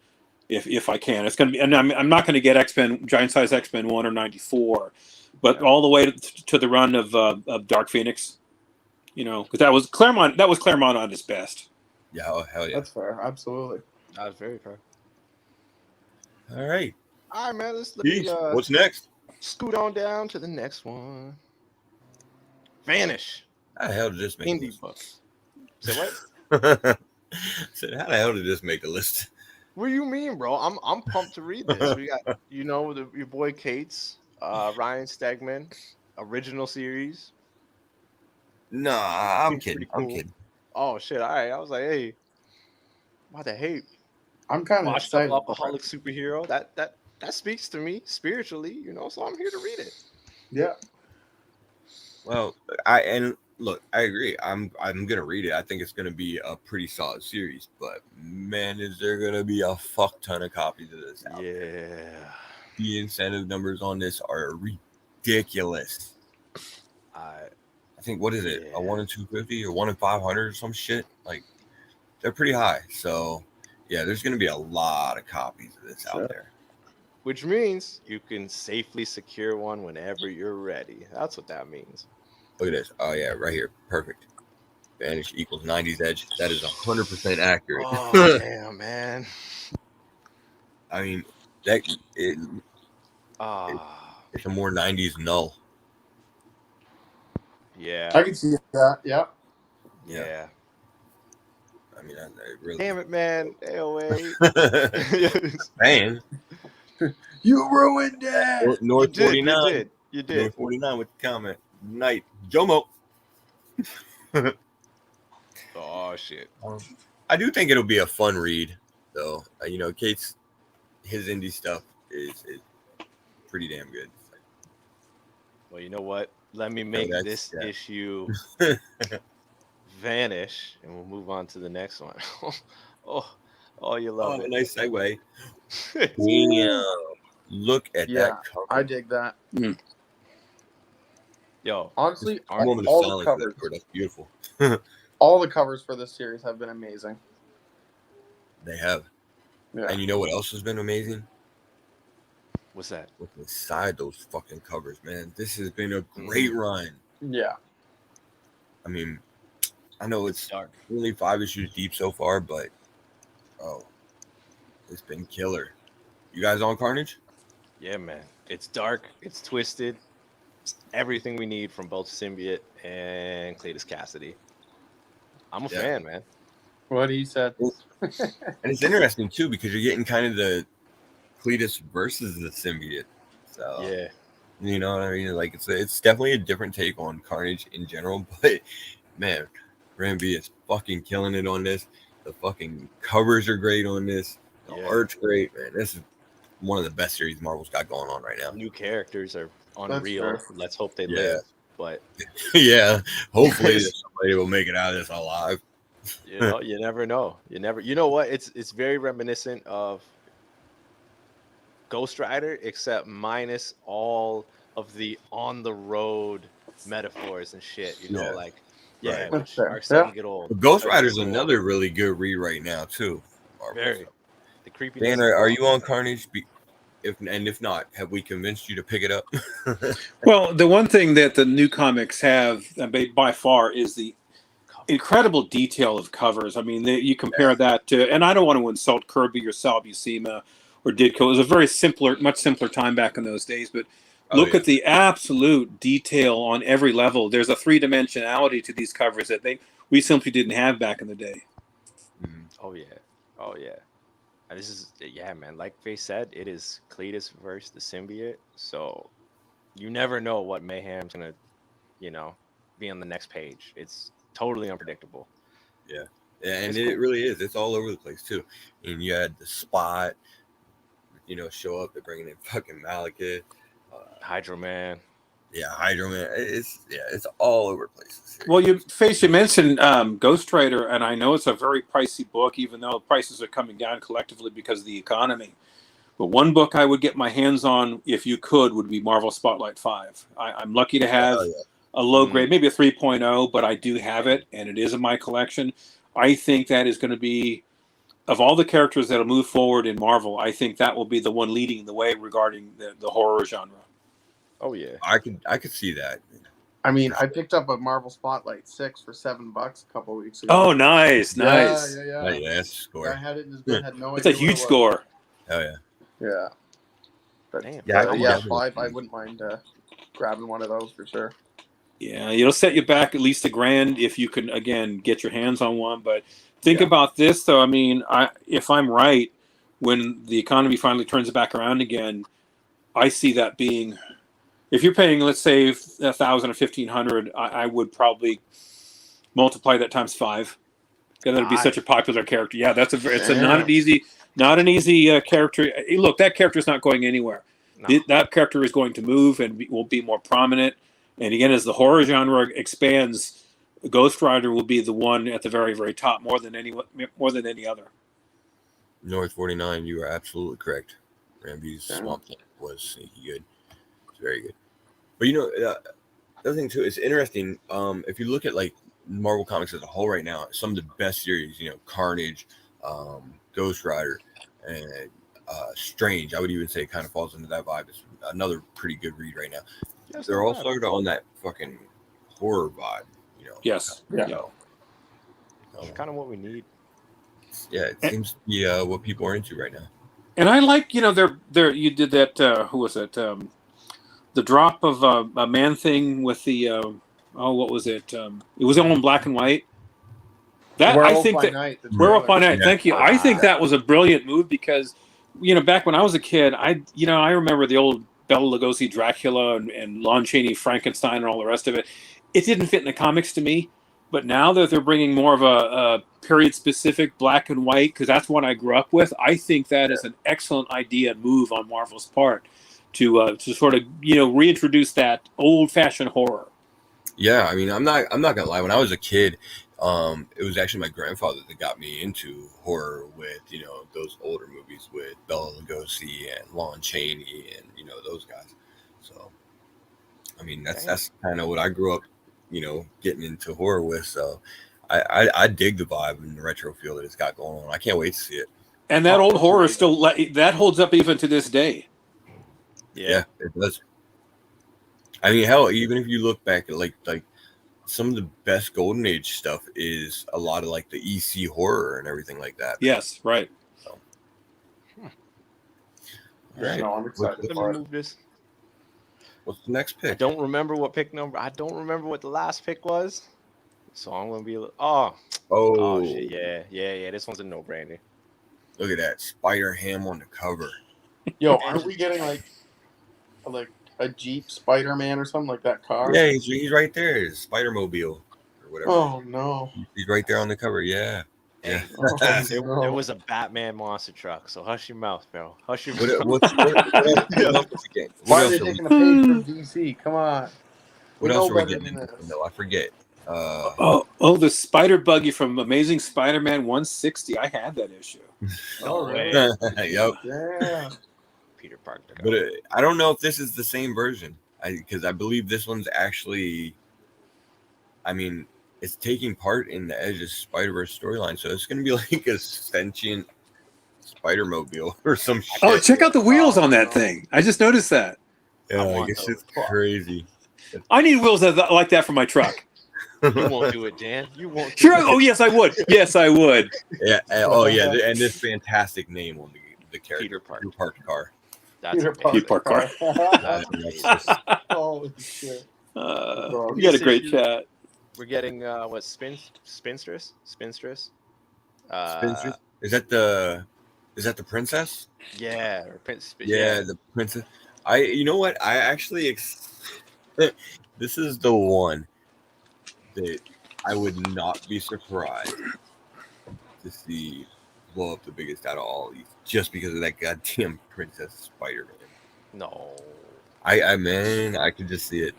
if I can. It's going to be, and I'm not going to get X-Men, Giant Size X-Men 1 or 94, but all the way to the run of Dark Phoenix, because that was Claremont on his best. Yeah, oh, hell yeah. That's fair, absolutely. That was very fair. All right. All right, man. What's next? Scoot on down to the next one. Vanish. How the hell did this make Indie the books. Say what? list? Said, how the hell did this make the list? What do you mean, bro? I'm pumped to read this. We got your boy Cates, Ryan Stegman, original series. Nah, I'm kidding. Cool. I'm kidding. Oh shit! All right, I was like, hey, why the hate? I'm kind of Washed up excited. alcoholic superhero. That speaks to me spiritually, so I'm here to read it. Yeah. Well, I agree. I'm gonna read it. I think it's gonna be a pretty solid series. But man, is there gonna be a fuck ton of copies of this out there? Yeah. The incentive numbers on this are ridiculous. I think, what is it? Yeah. A 1 in 250 or 1 in 500 or some shit? Like, they're pretty high. So yeah, there's gonna be a lot of copies of this out there. Which means you can safely secure one whenever you're ready. That's what that means. Look at this. Oh yeah, right here. Perfect. Vanish equals 90s edge. That is 100% accurate. Oh damn, man. I mean, it's a more 90s null. Yeah. I can see that. Yeah. Yeah. I mean, I really. Damn it, man. AOA. Man. You ruined it. North 49. You did. North 49 with the comment. Night. Jomo. Oh shit. I do think it'll be a fun read, though. Kate's his indie stuff is pretty damn good. Well, you know what? Let me make this issue vanish, and we'll move on to the next one. oh, you love it. Nice segue. Damn. Look at that cover. I dig that. Yo, honestly, all the covers. That's beautiful. All the covers for this series have been amazing. They have. Yeah. And you know what else has been amazing? What's that? Look inside those fucking covers, man. This has been a great run. Yeah. I mean, I know it's dark. Only 5 issues deep so far, but it's been killer. You guys on Carnage? Yeah, man. It's dark. It's twisted. It's everything we need from both Symbiote and Cletus Cassidy. I'm a fan, man. What he said. And it's interesting too because you're getting kind of the Cletus versus the Symbiote. So yeah, you know what I mean. Like it's definitely a different take on Carnage in general. But man, Ramby is fucking killing it on this. The fucking covers are great on this. The art's great, man. This is one of the best series Marvel's got going on right now. New characters are unreal. Let's hope they live. But yeah, hopefully somebody will make it out of this alive. You never know. You know what? It's very reminiscent of Ghost Rider, except minus all of the on the road metaphors and shit. Which are starting to get old. But Ghost Rider's another really good read right now too. Very. The creepiness. Dan, are you on Carnage? If not, have we convinced you to pick it up? Well, the one thing that the new comics have by far is the incredible detail of covers. I mean, you compare that to, and I don't want to insult Kirby or Sal Buscema or Ditko. It was a very much simpler time back in those days. But Look at the absolute detail on every level. There's a 3-dimensionality to these covers that we simply didn't have back in the day. Oh yeah. And this is man. Like Faye said, it is Cletus versus the symbiote. So you never know what mayhem's gonna, be on the next page. It's totally unpredictable. Yeah, and it really is. It's all over the place too. And you had the Spot, show up. They're bringing in fucking Malekith, Hydro Man. Yeah, Hydro Man. It's all over the place. Well, you mentioned Ghost Rider, and I know it's a very pricey book, even though prices are coming down collectively because of the economy. But one book I would get my hands on, if you could, would be Marvel Spotlight 5. I'm lucky to have a low grade, maybe a 3.0, but I do have it, and it is in my collection. I think that is going to be, of all the characters that will move forward in Marvel, I think that will be the one leading the way regarding the horror genre. Oh yeah, I could see that. I mean, I picked up a Marvel Spotlight 6 for $7 a couple weeks ago. Oh, nice. Yeah. That's a score. I had it in his bed, had no It's idea. a huge score. Oh yeah. Yeah. But, Damn. 5. I wouldn't mind grabbing one of those for sure. Yeah, it'll set you back at least $1,000 if you can, again, get your hands on one. But think about this, though. I mean, if I'm right, when the economy finally turns back around again, I see that being, if you're paying, let's say, $1,000 or $1,500, I would probably multiply that times 5. Because it'd be such a popular character. Yeah, not an easy character. Look, that character is not going anywhere. No. That character is going to move and will be more prominent. And again, as the horror genre expands, Ghost Rider will be the one at the very, very top, more than any other. North 49, you are absolutely correct. Ramby's Swamp Thing was sneaky good. It's very good. But the other thing too, it's interesting. If you look at like Marvel Comics as a whole right now, some of the best series, Carnage, Ghost Rider, and Strange, I would even say kind of falls into that vibe. It's another pretty good read right now. Yes, they're all started on that fucking horror vibe, Yes. Yeah. It's kind of what we need. Yeah, it seems to be what people are into right now. And I like, they're you did that. Who was it? The drop of a Man-Thing with the what was it? It was all in black and white. That Werewolf I think by that Night, Werewolf by Night. Thank you. I think that was a brilliant move because, back when I was a kid, I remember the old Bela Lugosi Dracula and Lon Chaney Frankenstein and all the rest of it. It didn't fit in the comics to me, but now that they're bringing more of a period-specific black and white, because that's what I grew up with, I think that is an excellent idea and move on Marvel's part to sort of reintroduce that old-fashioned horror. Yeah, I mean, I'm not gonna lie. When I was a kid, it was actually my grandfather that got me into horror with those older movies with Bela Lugosi and Lon Chaney and those guys. So I mean that's kind of what I grew up getting into horror with. So I dig the vibe and the retro feel that it's got going on. I can't wait to see it. And that old horror still that holds up even to this day. Yeah, it does. I mean, hell, even if you look back at like some of the best Golden Age stuff is a lot of like the EC horror and everything like that. Yes, right. So. Yeah, no, I'm excited for it. Move this. What's the next pick? I don't remember what pick number. I don't remember what the last pick was. So I'm gonna be oh shit, yeah. This one's a no-brainer. Look at that Spider-Ham on the cover. Yo, aren't we getting like a Jeep Spider-Man or something like that car? Yeah, he's right there. His Spider-Mobile or whatever. Oh no, he's right there on the cover. Yeah. Yeah. There was a Batman monster truck, so hush your mouth, bro. Hush your mouth. What else again? Why are they taking a page from DC? Come on. What else are we getting into? No, I forget. The Spider Buggy from Amazing Spider-Man 160. I had that issue. Oh, right. Yep. Yeah. Peter Parker. But I don't know if this is the same version. Because I believe this one's actually, I mean, it's taking part in the Edge of Spider-Verse storyline, so it's going to be like a sentient Spider-Mobile or some shit. Oh, check out the wheels on that thing. I just noticed that. Yeah, I guess it's crazy. I need wheels like that for my truck. You won't do it, Dan. You won't. Sure. Oh, yes, I would. Yes, I would. Yeah. Oh, yeah. And this fantastic name on the character, Peter Parker car. That's Peter amazing. Parker. That's amazing. Holy shit. We got a great issue- chat. We're getting what spinstress? Spinster? Is that the princess? Yeah, or Yeah, the princess. You know what? I actually, this is the one that I would not be surprised to see blow up the biggest out of all these, just because of that goddamn Princess Spider-Man. No. I could just see it.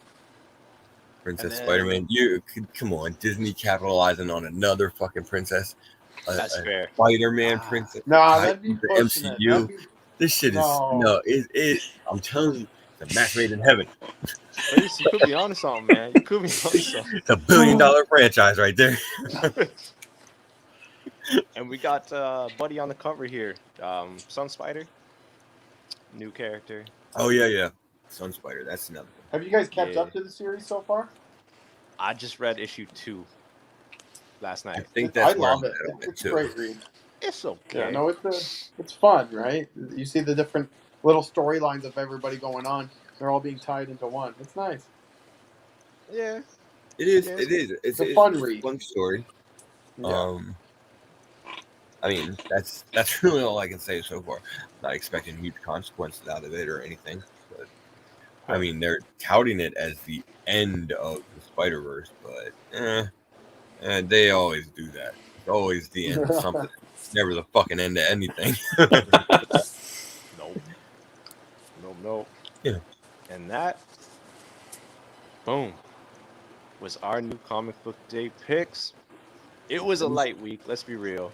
Princess And then- Spider-Man. You could come on, Disney capitalizing on another fucking princess. That's fair. Spider-Man Ah. princess. Nah, that'd be The pushing it. MCU. That'd be, This shit is No. it. I'm telling you, it's a match made in heaven. Face, you could be onto something, man. You could be onto something. It's $1 billion franchise right there. And we got Buddy on the cover here. Sun Spider. New character. Oh yeah. Sun Spider. That's another one. have you guys kept Yeah. up to the series so far? I just read issue 2 last I night. think I that's where love I'm it. at on it It's a too. great read. It's okay. Yeah, no, it's fun, right? You see the different little storylines of everybody going on. They're all being tied into one. It's nice. Yeah. It is. Yeah. It is. It's a fun it's read. a fun story. Yeah. I mean, that's really all I can say so far. Not expecting huge consequences out of it or anything, but I mean, they're touting it as the end of the Spider-Verse, but and they always do that. It's always the end of something. It's never the fucking end of anything. Nope. Yeah. And that, boom, was our new comic book day picks. It was a light week. Let's be real.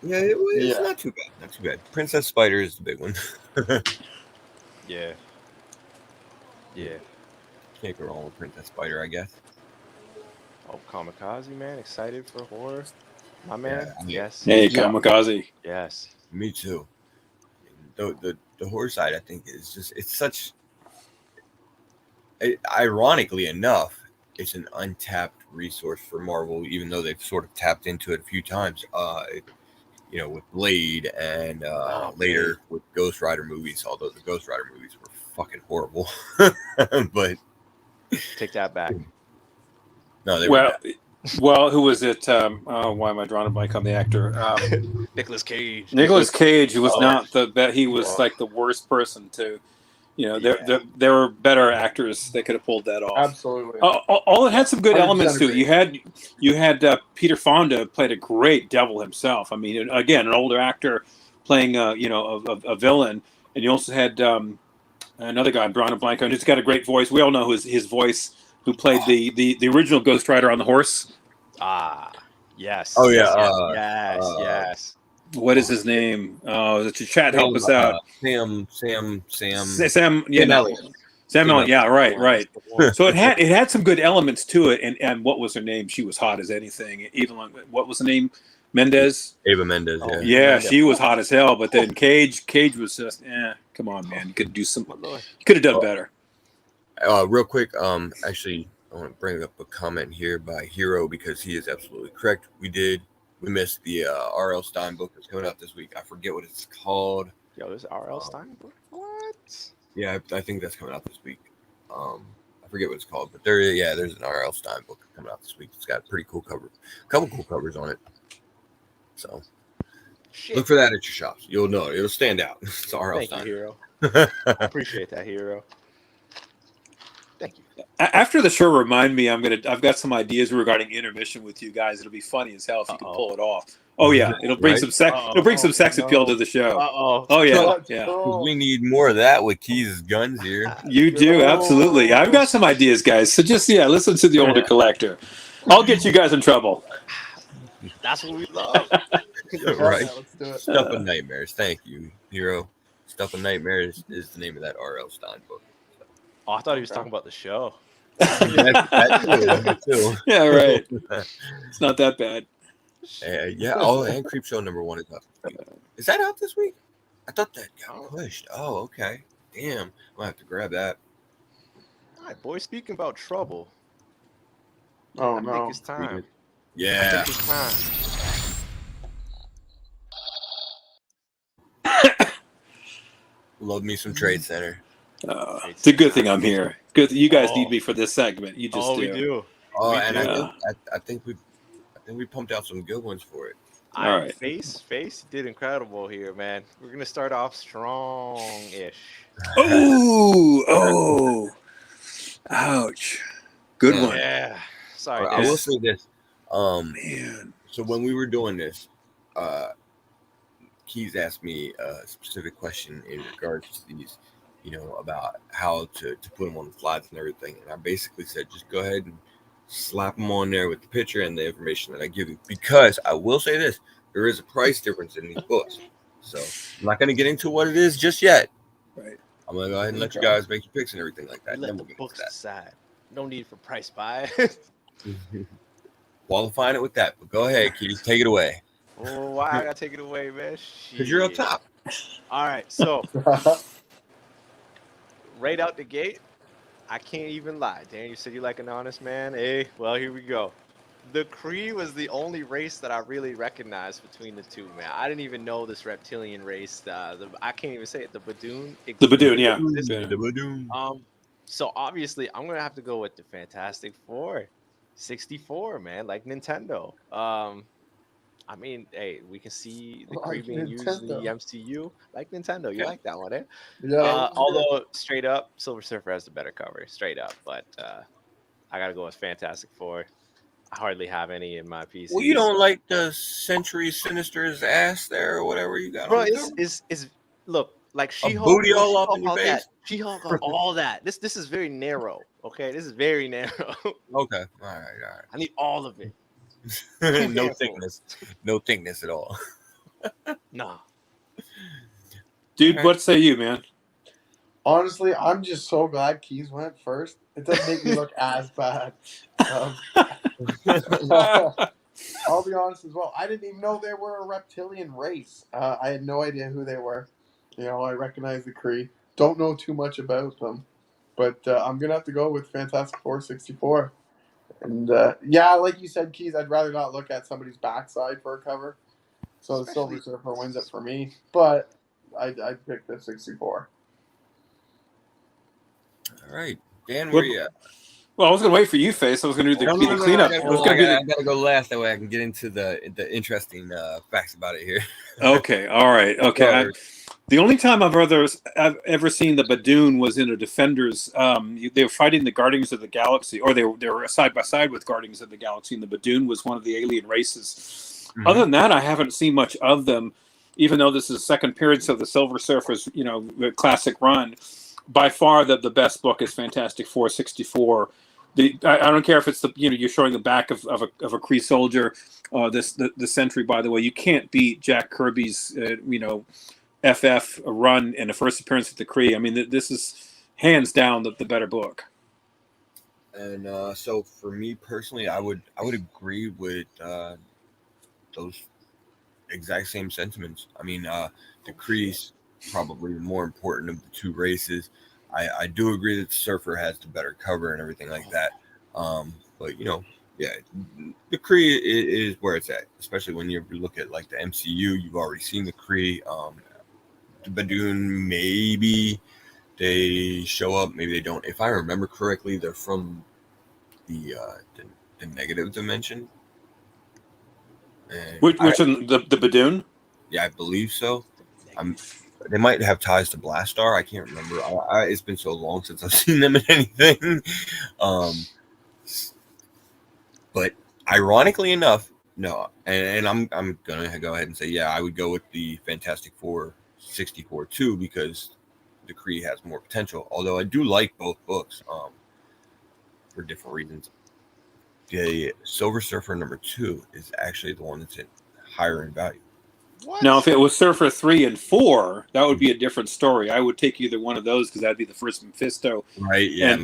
Yeah, it's Yeah. not too bad. Not too bad. Princess Spider is the big one. Yeah. Can't go wrong with Princess Spider, I guess. Oh, Kamikaze, man. Excited for horror. My man. Yeah, I mean- Yes. Hey, Yeah. Kamikaze. Yes. Me too. The horror side, I think, is just it's such. Ironically enough, it's an untapped resource for Marvel, even though they've sort of tapped into it a few times. With Blade and later with Ghost Rider movies, although the Ghost Rider movies were fucking horrible. But Take that back. no, they were. Well, who was it? Why am I drawing a blank on the actor? Nicolas Cage. Nicolas Cage was Oh. not he was like the worst person to, there were better actors that could have pulled that off. Absolutely. All it had some good 100% elements to it. agree. You had Peter Fonda played a great devil himself. I mean, again, an older actor playing a villain, and you also had another guy, I'm drawing a blank on. He's got a great voice. We all know his voice. Who played the original Ghost Rider on the horse? Yes. Oh, yeah, Yes. What is his name? The chat help us out. Sam. Sam, Sam Elliott. Sam Elliott. Yeah, right. So it had some good elements to it, and what was her name? She was hot as anything. Even like, what was the name? Mendez. Ava Mendes. Yeah. Yeah, she was hot as hell. But then Cage was just, come on, man. You could do some. You could have done better. Real quick, actually, I want to bring up a comment here by Hero because he is absolutely correct. We missed the R.L. Stein book that's coming out this week. I forget what it's called. Yo, this R.L. Stein book? What? Yeah, I think that's coming out this week. I forget what it's called, but there's an R.L. Stein book coming out this week. It's got a pretty cool cover, a couple cool covers on it. So look for that at your shops. You'll know it'll stand out. It's R.L. Thank Stein. you, Hero. I appreciate that, Hero. Thank you. After the show, remind me. I've got some ideas regarding intermission with you guys. It'll be funny as hell if you can pull it off. Oh yeah, it'll bring Right? some sex. It'll bring some sex appeal to the show. Oh yeah. We need more of that with Keys' guns here. You do absolutely. I've got some ideas, guys. So just listen to the older collector. I'll get you guys in trouble. That's what we love. Right. Let's do it. Stuff of Nightmares. Thank you, Hero. Stuff of Nightmares is the name of that R.L. Stein book. Oh, I thought he was talking about the show. That too. Yeah, right. It's not that bad. Yeah. Oh, and Creepshow #1 is out this week. Is that out this week? I thought that got pushed. Oh, okay. Damn. I'm gonna have to grab that. All right, boy. Speaking about trouble, Oh I no. think it's time. Yeah. I think it's time. Love me some Trade Center. It's a good thing I'm here. Good, you guys need Oh. me for this segment. You just we do. Oh, We and do. I think we pumped out some good ones for it. All right. Face did incredible here, man. We're gonna start off strong-ish. Oh, ouch. Good Man. one. Yeah. Sorry, I will Dan. say this. Man. So when we were doing this, Keys asked me a specific question in regards to these, about how to put them on the slides and everything. And I basically said, just go ahead and slap them on there with the picture and the information that I give you. Because I will say this, there is a price difference in these books. So I'm not going to get into what it is just yet. Right. I'm going to go ahead and let you guys make your picks and everything like that. We let Then the we'll get books to decide. No need for price buy. that. Qualifying it with that. But go ahead, Keys. Take it away. Oh, why I gotta take it away, man? Because you're up Shit. top. All right, so right out the gate, I can't even lie. Dan, you said you like an honest man. Hey, well, here we go. The Kree was the only race that I really recognized between the two, man. I didn't even know this reptilian race. I can't even say it. The Badoon. The Badoon, yeah. The Badoon. So obviously, I'm gonna have to go with the Fantastic Four, 64, man, like Nintendo. I mean, hey, we can see the Kree Like being used in the Nintendo. MCU, like Nintendo. You Yeah. like that one, eh? Yeah. Although straight up, Silver Surfer has the better cover, straight up. But I gotta go with Fantastic Four. I hardly have any in my PC. Well, you don't like the Century Sinister's ass there or whatever you got bro. on the cover? It's look like A She-Hulk. booty all up in your She-Hulk face? She-Hulk got all that. This is very narrow. Okay, this is very narrow. Okay. All right. I need all of it. No thickness. No thickness at all. Nah. Dude, Okay. what say you, man? Honestly, I'm just so glad Keys went first. It doesn't make me look as bad. I'll be honest as well. I didn't even know they were a reptilian race. I had no idea who they were. I recognize the Kree. Don't know too much about them. But I'm going to have to go with Fantastic Four 64. And yeah, like you said, Keys, I'd rather not look at somebody's backside for a cover. So the Silver Surfer wins it for me. But I'd pick the 64. All right. Dan, where you at? Well, I was going to wait for you, Face. I was going to do the, No, cleanup. I gotta go last. That way I can get into the interesting facts about it here. Okay. All right. Okay. The only time I've ever seen the Badoon was in a Defenders. They were fighting the Guardians of the Galaxy, or they were side by side with Guardians of the Galaxy, and the Badoon was one of the alien races. Mm-hmm. Other than that, I haven't seen much of them. Even though this is the second appearance of the Silver Surfer's, the classic run, by far the best book is Fantastic Four 64. I don't care if it's you're showing the back of a Kree soldier. The Sentry, by the way, you can't beat Jack Kirby's FF run and the first appearance of the Kree. I mean, this is hands down the better book. And so for me personally, I would agree with those exact same sentiments. I mean, the Kree's probably more important of the two races. I do agree that the Surfer has the better cover and everything like that. But yeah, the Kree is where it's at, especially when you look at like the MCU. You've already seen the Kree. The Badoon, maybe they show up, maybe they don't. If I remember correctly, they're from the negative dimension. Which one, the Badoon? Yeah, I believe so. They might have ties to Blastar. I can't remember. It's been so long since I've seen them in anything. But ironically enough, no. And I'm gonna go ahead and say, yeah, I would go with the Fantastic Four 64 too, because the Kree has more potential. Although I do like both books, for different reasons. The Silver Surfer #2 is actually the one that's higher in value. What? Now, if it was Surfer 3 and 4, that would be a different story. I would take either one of those because that'd be the first Mephisto. Right, yeah.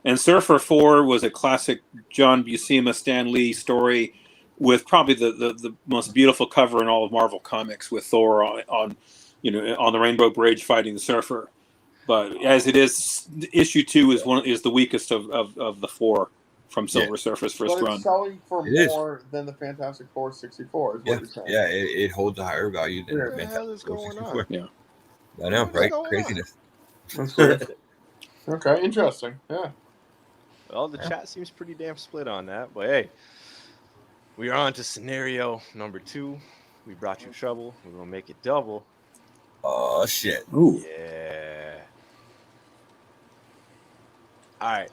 And Surfer 4 was a classic John Buscema, Stan Lee story with probably the most beautiful cover in all of Marvel Comics, with Thor on the Rainbow Bridge fighting the Surfer. But as it is, issue 2 is the weakest of the 4 from Silver Surfer's first but it's run. selling for It more than the Fantastic Four 64 is what Yeah, you're saying. yeah, it holds a higher value than What the the hell is Fantastic Four going 64. on? Yeah. I know, What's right? going on? Craziness. That's weird. Okay, interesting. Yeah. Well, the chat seems pretty damn split on that, but hey, we are on to scenario number 2. We brought you trouble. We're gonna make it double. Oh shit. Ooh. Yeah. All right.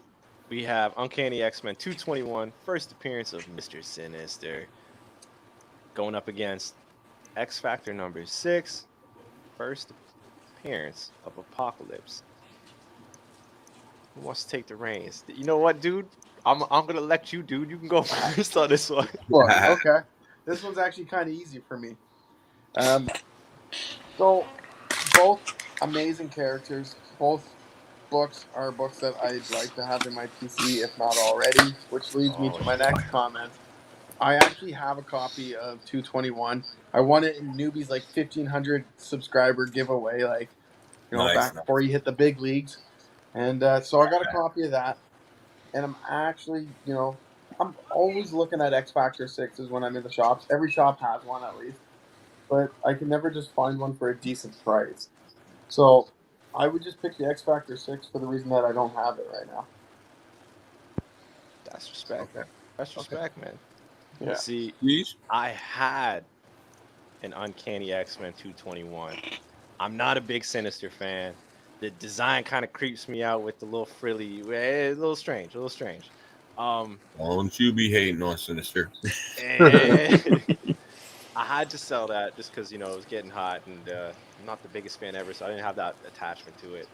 We have Uncanny X-Men 221, first appearance of Mr. Sinister, going up against X Factor number 6, first appearance of Apocalypse. Who wants to take the reins? You know what, dude? I'm gonna let you, dude. You can go first on this one. Well, okay. This one's actually kind of easy for me. So, both amazing characters. Both books are books that I'd like to have in my PC, if not already, which leads me to my next comment. I actually have a copy of 221. I won it in Newbie's 1,500 subscriber giveaway, Nice. back before you hit the big leagues. And so I got a copy of that. And I'm actually, I'm always looking at X Factor 6s when I'm in the shops. Every shop has one at least. But I can never just find one for a decent price. So I would just pick the X Factor 6 for the reason that I don't have it right now. That's respect. Okay. That's respect, man. Yeah. See, I had an Uncanny X-Men 221. I'm not a big Sinister fan. The design kind of creeps me out with the little frilly, a little strange. Don't you be hating on Sinister. And I had to sell that just because it was getting hot, and I'm not the biggest fan ever, so I didn't have that attachment to it.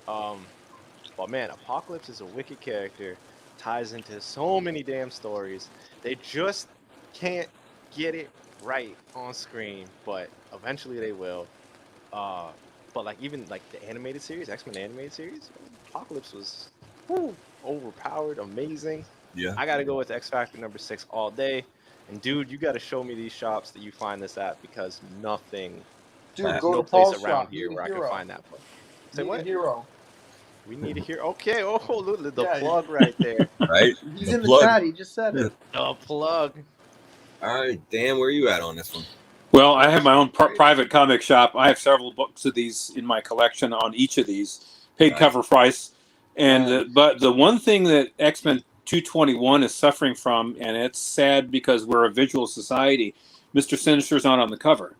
But man, Apocalypse is a wicked character, ties into so many damn stories. They just can't get it right on screen, but eventually they will. But even the animated series, X-Men animated series, Apocalypse was overpowered, amazing. Yeah. I gotta go with X Factor number 6 all day. And dude, you gotta show me these shops that you find this at, because nothing, Dude, go no to place Paul's around shop. here Need a where I can hero. find that book. Say Need what? a hero. We need a hero. Okay. Oh, look, the Yeah, plug right there. Right? He's The in the plug. chat. He just said it. The plug. All right, Dan, where are you at on this one? Well, I have my own private comic shop. I have several books of these in my collection on each of these, paid Nice. cover price. And but the one thing that X-Men 221 is suffering from, and it's sad because we're a visual society, Mr. Sinister's not on the cover.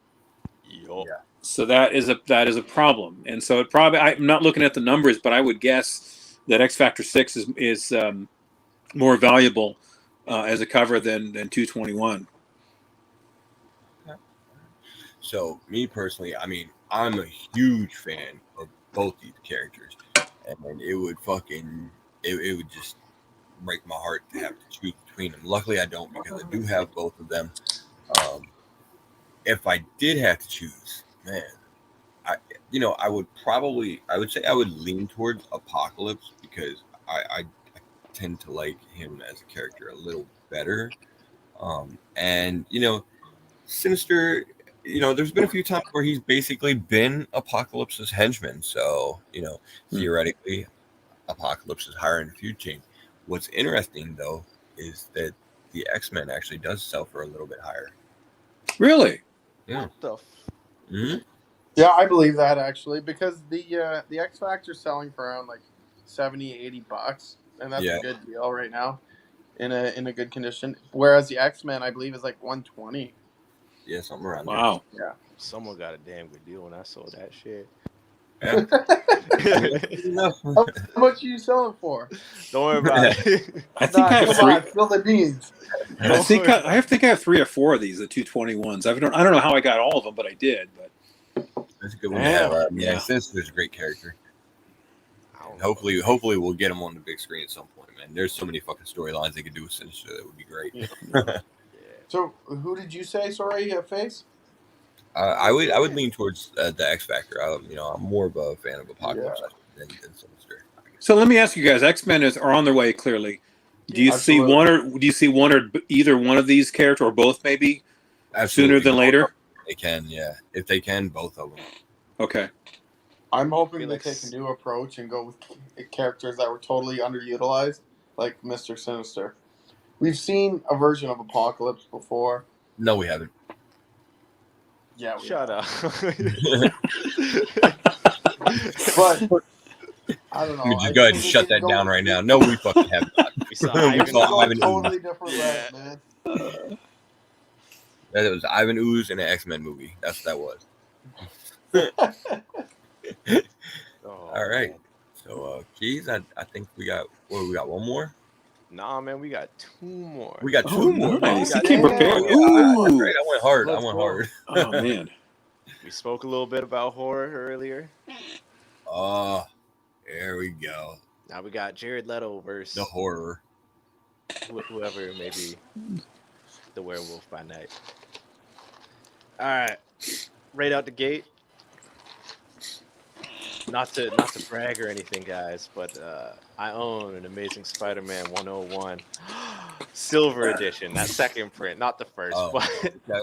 Yup. Yeah. So that is a problem. And so it probably, I'm not looking at the numbers, but I would guess that X Factor 6 is more valuable as a cover than 221. So me personally, I mean, I'm a huge fan of both these characters, and it would just break my heart to have to choose between them. Luckily, I don't, because I do have both of them. If I did have to choose, man, I would say I would lean towards Apocalypse, because I tend to like him as a character a little better. And Sinister, there's been a few times where he's basically been Apocalypse's henchman. So, theoretically, Apocalypse is higher in the food chain. What's interesting, though, is that the X-Men actually does sell for a little bit higher. Really? Yeah. What the Mm-hmm. Yeah, I believe that actually, because the X Factor's selling for around $70-$80, and that's a good deal right now, in a good condition. Whereas the X-Men, I believe, is $120. Yeah, something around there. Wow. Yeah. Someone got a damn good deal when I sold that shit. Yeah. How much are you selling for? Don't worry about it. I think I have come three. on, spill the beans. I think I have 3 or 4 of these, the 221s. I don't know how I got all of them, but I did. But That's a good one to have. Yeah. Sinister's a great character. And hopefully we'll get him on the big screen at some point, man. There's so many fucking storylines they could do with Sinister that would be great. Yeah. So, who did you say? Sorry, Face. I would lean towards the X Factor. I'm more of a fan of Apocalypse than Sinister. so let me ask you guys: X-Men are on their way. Clearly, do you see one or either one of these characters, or both, maybe sooner than later? They can, yeah. If they can, both of them. Okay. I'm hoping they take a new approach and go with characters that were totally underutilized, like Mr. Sinister. We've seen a version of Apocalypse before. No, we haven't. Yeah, Shut up. But I don't know. Let me just I go ahead and think they shut can that go- down right now. No, we fucking have not. We saw We They Ivan. can saw go a Ivan Ooze. totally different Yeah. route, man. That was Ivan Ooze in an X-Men movie. That's what that was. Oh, All right. man. So, Keys, I think we got one more. Nah, man, we got 2 more. We got Oh, 2 more. nice. Oh, He came damn. prepared. yeah, Ooh. great. I went hard. Let's go. Oh, man. We spoke a little bit about horror earlier. Oh, there we go. Now we got Jared Leto versus The horror. whoever may be the werewolf by night. All right, right out the gate. Not to brag or anything, guys, but I own an Amazing Spider-Man 101 Silver Edition. That second print, not the first. Oh. But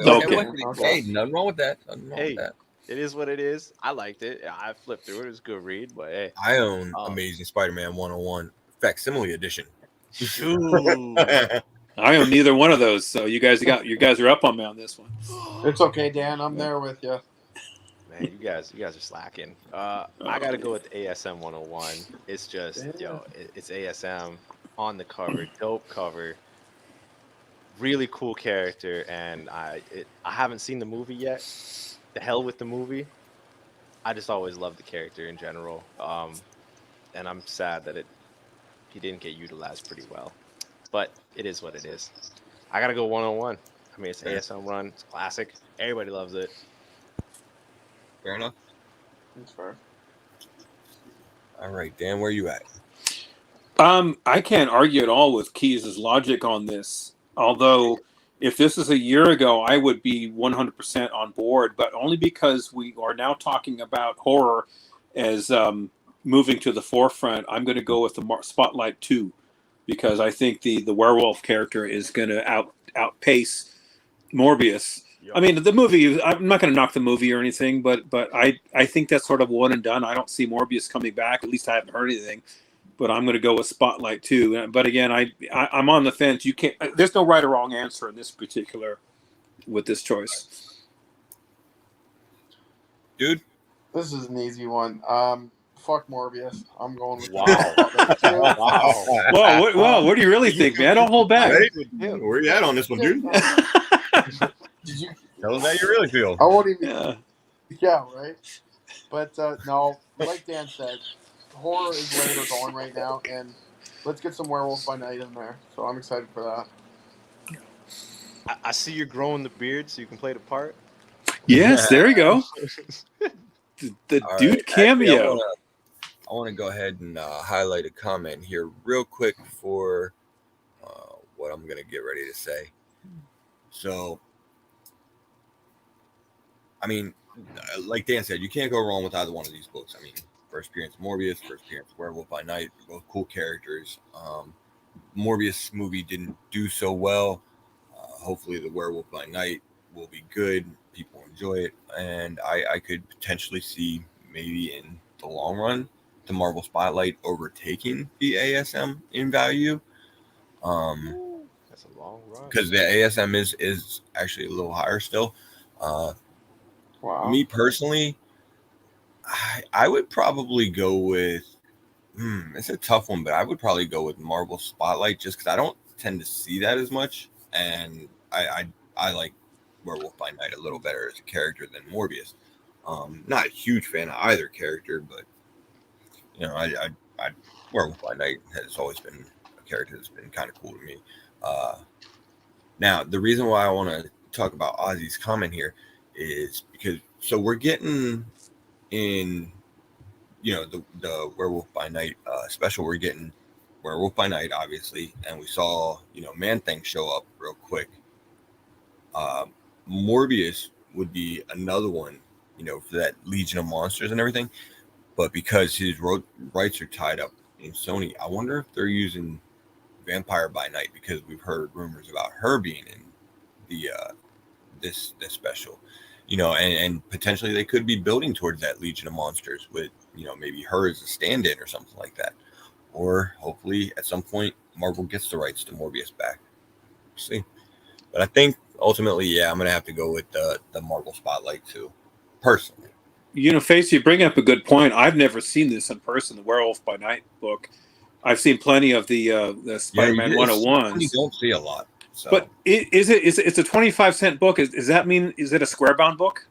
Okay. Hey, nothing wrong with that. Nothing wrong Hey. with that. it is what it is. I liked it. I flipped through it. It was a good read, but hey, I own Oh. Amazing Spider-Man 101 facsimile edition. shoot. I own neither one of those, so you guys are up on me on this one. It's okay, Dan. I'm there with you. Man, you guys are slacking. I gotta go with the ASM 101. It's just, it's ASM on the cover, dope cover, really cool character, and I haven't seen the movie yet. The hell with the movie. I just always loved the character in general, and I'm sad that he didn't get utilized pretty well. But it is what it is. I gotta go 101. I mean, it's Yeah. ASM run. It's classic. Everybody loves it. Fair enough. It's fair. All right, Dan, where you at? I can't argue at all with Keys' logic on this. Although, if this is a year ago, I would be 100% on board, but only because we are now talking about horror as moving to the forefront. I'm going to go with the Spotlight 2 because I think the werewolf character is going to outpace Morbius. I mean, the movie, I'm not going to knock the movie or anything, but I think that's sort of one and done. I don't see Morbius coming back. At least I haven't heard anything. But I'm going to go with Spotlight 2. But again, I'm on the fence. You can't. There's no right or wrong answer in this particular with this choice. Dude? This is an easy one. Fuck Morbius. I'm going with Wow. Spotlight 2. Wow. Well, what do you really think, man? Don't hold back. Where you at on this one, dude? Did you? Tell us how you really feel. I won't even. Yeah. Yeah, right. But no, like Dan said, horror is where they're going right now, and let's get some Werewolf by Night in there. So I'm excited for that. I see you're growing the beard so you can play the part. Yes, there you go. The All dude right. Actually, cameo. I want to go ahead and highlight a comment here real quick for what I'm going to get ready to say. So, I mean, like Dan said, you can't go wrong with either one of these books. I mean, first appearance Morbius, first appearance Werewolf by Night, both cool characters. Morbius movie didn't do so well. Hopefully the Werewolf by Night will be good. People enjoy it. And I could potentially see maybe in the long run, the Marvel Spotlight overtaking the ASM in value. That's a long run. Because the ASM is actually a little higher still. Wow. Me personally, I would probably go with. It's a tough one, but I would probably go with Marvel Spotlight just because I don't tend to see that as much, and I like Werewolf by Night a little better as a character than Morbius. Not a huge fan of either character, but you know, I Werewolf by Night has always been a character that's been kind of cool to me. Now, the reason why I want to talk about Ozzy's comment here is because we're getting in, you know, the Werewolf by Night special. We're getting Werewolf by Night, obviously, and we saw, you know, Man-Thing show up real quick. Morbius would be another one, you know, for that Legion of Monsters and everything. But because his rights are tied up in Sony, I wonder if they're using Vampire by Night, because we've heard rumors about her being in the this special, you know, and potentially they could be building towards that Legion of Monsters with, you know, maybe her as a stand-in or something like that. Or hopefully at some point Marvel gets the rights to Morbius back. We'll see. But I think ultimately, yeah, I'm gonna have to go with the Marvel Spotlight too, personally. Face, you bring up a good point. I've never seen this in person, the Werewolf by Night book. I've seen plenty of the Spider-Man 101s. You don't see a lot. So. But it's a 25-cent book. Does that mean, is it a square-bound book?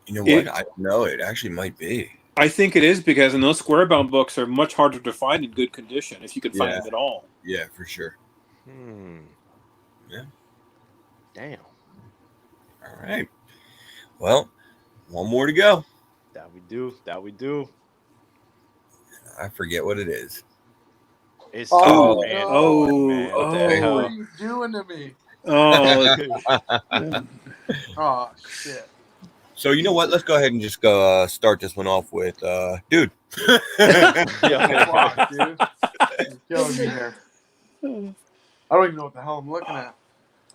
You know what? I don't know. It actually might be. I think it is, because those square-bound books are much harder to find in good condition, if you can find them at all. Yeah, for sure. Yeah. Damn. All right. Well, one more to go. That we do. I forget what it is. It's Oh, man. no. Man, what the What hell? are you doing to me? Oh, Oh, shit. So you know what? Let's go ahead and just go start this one off with dude. Fuck, dude. You're killing me here. I don't even know what the hell I'm looking at.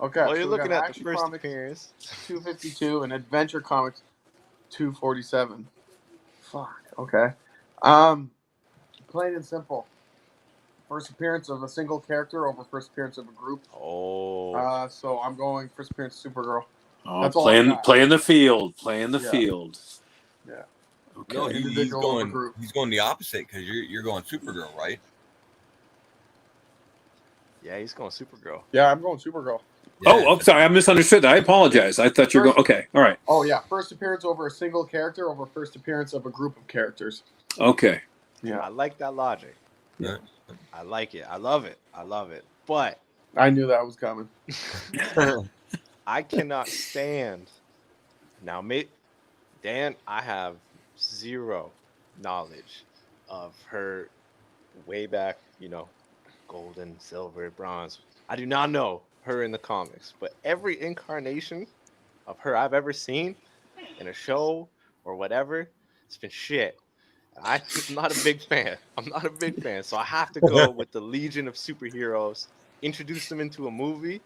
Okay. Well, so you're we looking got at the Action first Comics appearance. 252 and Adventure Comics 247. Fuck. Okay. Plain and simple. First appearance of a single character over first appearance of a group. Oh. So I'm going first appearance of Supergirl. oh That's all I got. playing the field. Yeah. field. Yeah. Okay. No, Individual over group. he's going the opposite, because you're going Supergirl, right? Yeah, he's going Supergirl. Yeah, I'm going Supergirl. Oh, I'm sorry. I misunderstood that. I apologize. I thought you were going. Okay. All right. Oh yeah, first appearance over a single character over first appearance of a group of characters. Okay. Yeah, I like that logic. Yeah. I like it. I love it. But I knew that was coming. I cannot stand. Now, Dan, I have zero knowledge of her way back, golden, silver, bronze. I do not know her in the comics, but every incarnation of her I've ever seen in a show or whatever, it's been shit. I'm not a big fan. So I have to go with the Legion of Superheroes, introduce them into a movie,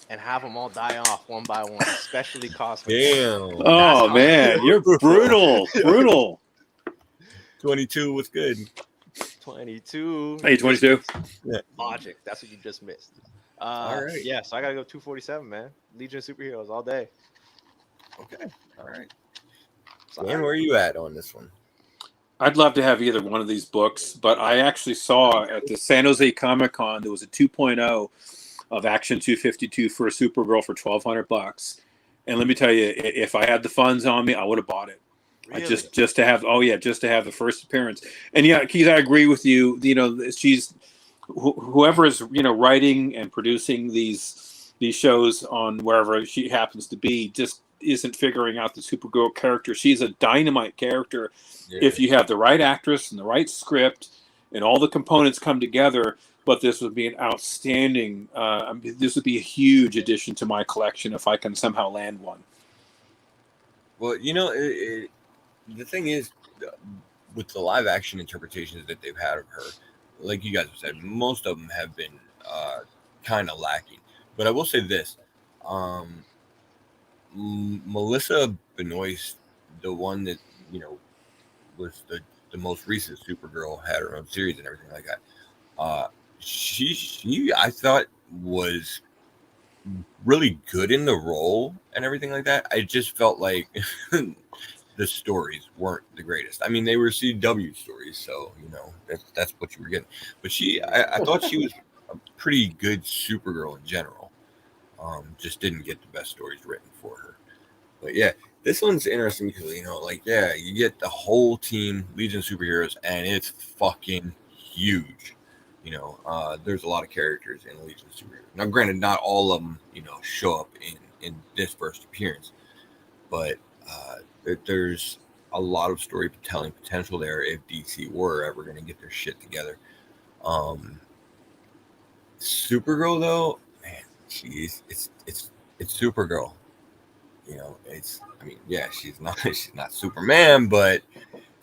and have them all die off one by one, especially Cosmic. Damn. Oh man, you're brutal. Brutal. 22 was good. 22. Hey, 22. Logic. That's what you just missed. All right. Yeah, so I gotta go 247, man. Legion of Superheroes all day. Okay. All right. Sorry. Dan, where are you at on this one? I'd love to have either one of these books, but I actually saw at the San Jose Comic Con there was a 2.0 of Action 252 for a Supergirl for $1,200. And let me tell you, if I had the funds on me, I would have bought it. Really? Just to have the first appearance. And yeah, Keith, I agree with you. She's whoever is writing and producing these shows on wherever she happens to be just isn't figuring out the Supergirl character. She's a dynamite character. Yeah. If you have the right actress and the right script and all the components come together. But this would be an outstanding. This would be a huge addition to my collection if I can somehow land one. Well, the thing is, with the live action interpretations that they've had of her, like you guys have said, most of them have been kind of lacking. But I will say this: Melissa Benoist, the one that was the most recent Supergirl, had her own series and everything like that. She I thought was really good in the role and everything like that. I just felt like the stories weren't the greatest. I mean, they were CW stories, so that's what you were getting. But I thought she was a pretty good Supergirl in general. Just didn't get the best stories written for her. But yeah, this one's interesting because you get the whole team, Legion of Superheroes, and it's fucking huge. There's a lot of characters in Legion of Superheroes. Now, granted, not all of them, show up in this first appearance, but there's a lot of storytelling potential there if DC were ever going to get their shit together. Supergirl, though, man, it's Supergirl. She's not Superman, but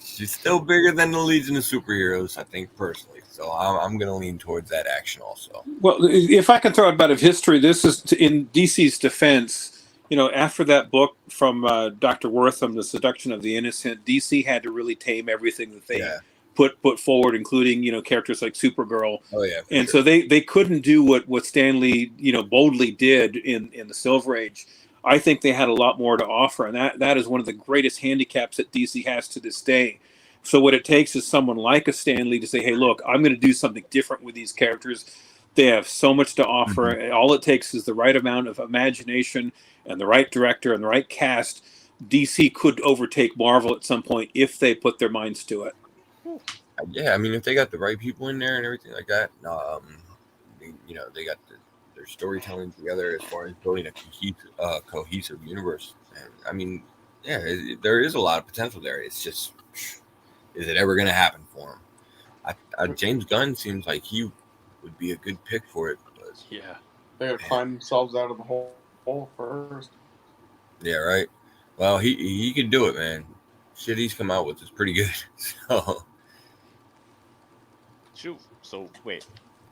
she's still bigger than the Legion of Superheroes, I think, personally. So I'm going to lean towards that action also. Well, if I can throw out a bit of history, this is in DC's defense. After that book from Dr. Wortham, The Seduction of the Innocent, DC had to really tame everything that they put forward, including characters like Supergirl. Oh yeah, and so they couldn't do what Stan Lee boldly did in the Silver Age. I think they had a lot more to offer, and that is one of the greatest handicaps that DC has to this day. So what it takes is someone like a Stan Lee to say, hey, look, I'm going to do something different with these characters. They have so much to offer. Mhm. All it takes is the right amount of imagination and the right director and the right cast. DC could overtake Marvel at some point if they put their minds to it. Yeah, I mean, if they got the right people in there and everything like that, they got their storytelling together as far as building a cohesive universe. And I mean, yeah, there is a lot of potential there. It's just, is it ever going to happen for him? James Gunn seems like he would be a good pick for it. But, Yeah. They gotta climb themselves out of the hole first. yeah, right. Well, he can do it, man. Shit he's come out with is pretty good. So. Shoot. So wait,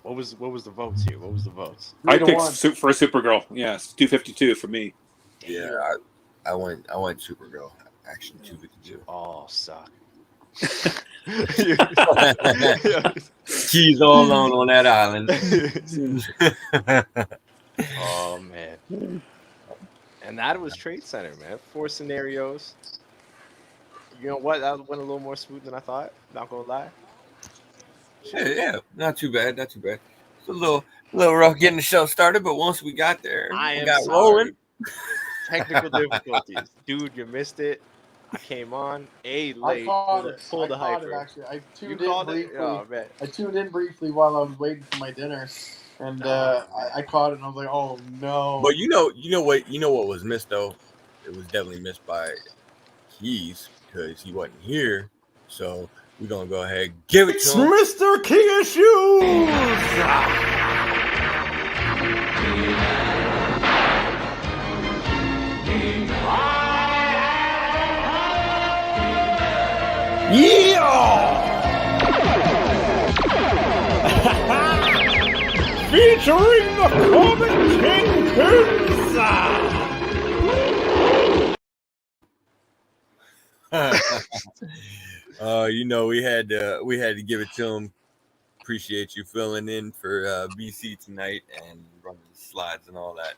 what was the votes here? What was the votes? I 3-1. picked for Supergirl. Yes, 252 for me. Yeah, I went Supergirl. Action 252. Oh, suck. Keys all alone on that island. Oh man. And that was Trade Center, man. 4 scenarios. You know what? That went a little more smooth than I thought. Not gonna lie. Yeah, not too bad. It's a little rough getting the show started, but once we got there, I we am got sorry. rolling. Technical difficulties, dude. You missed it. I came on I late. caught it. Pull the I caught it, hyper. actually. I You tuned in called it? briefly. Oh man. I tuned in briefly while I was waiting for my dinner, and I caught it, and I was like, "Oh no!" But you know what was missed though? It was definitely missed by Keys because he wasn't here. So we're gonna go ahead and give it It's to him. Mr. King of Shoes! Yeah! Featuring the Comic Kingpins! We had to give it to him. Appreciate you filling in for BC tonight and running the slides and all that.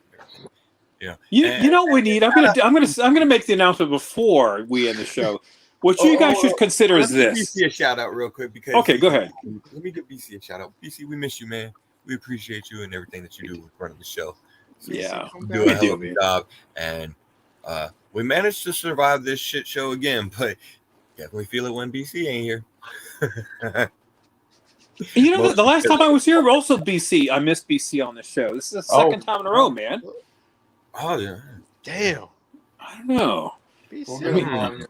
You know what we need. I'm gonna make the announcement before we end the show. What you guys should consider is Let me give this. BC a shout out real quick because Okay, go ahead. Let me give BC a shout out. BC, we miss you, man. We appreciate you and everything that you do with running the show. Yeah, You do a hell of a job, and we managed to survive this shit show again, but definitely feel it when BC ain't here. You know, the last time I was here, also BC. I missed BC on the show. This is the second time in a row, man. Oh yeah. Damn. I don't know. We'll get him on here.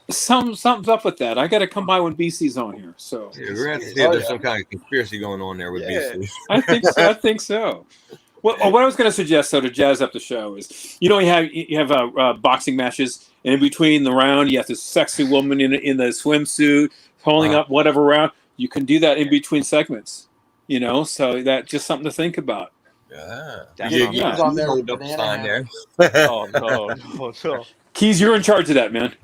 Something's up with that. I got to come by when BC's on here. So Yeah, we're going to see if there's some kind of conspiracy going on there with BC. I think so. What I was going to suggest, though, to jazz up the show is, you have boxing matches, and in between the round, you have this sexy woman in the swimsuit holding up whatever round. You can do that in between segments, so that's just something to think about. Yeah. Definitely. on there with Double banana sign hammer. there. Oh no. Keys, you're in charge of that, man.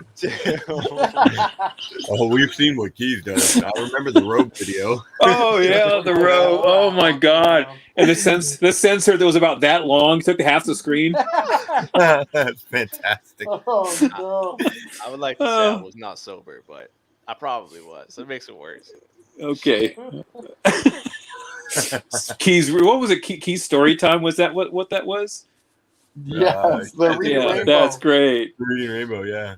Oh, we've seen what Keys does. I remember the robe video. Oh yeah, the row. Oh my God! And the sensor that was about that long took half the screen. That's fantastic. Oh no! I would like to say I was not sober, but I probably was. So it makes it worse. Okay. Keys, what was it? Keys story time? Was that what that was? Yes, the Reading Rainbow. That's great. Reading Rainbow, yeah.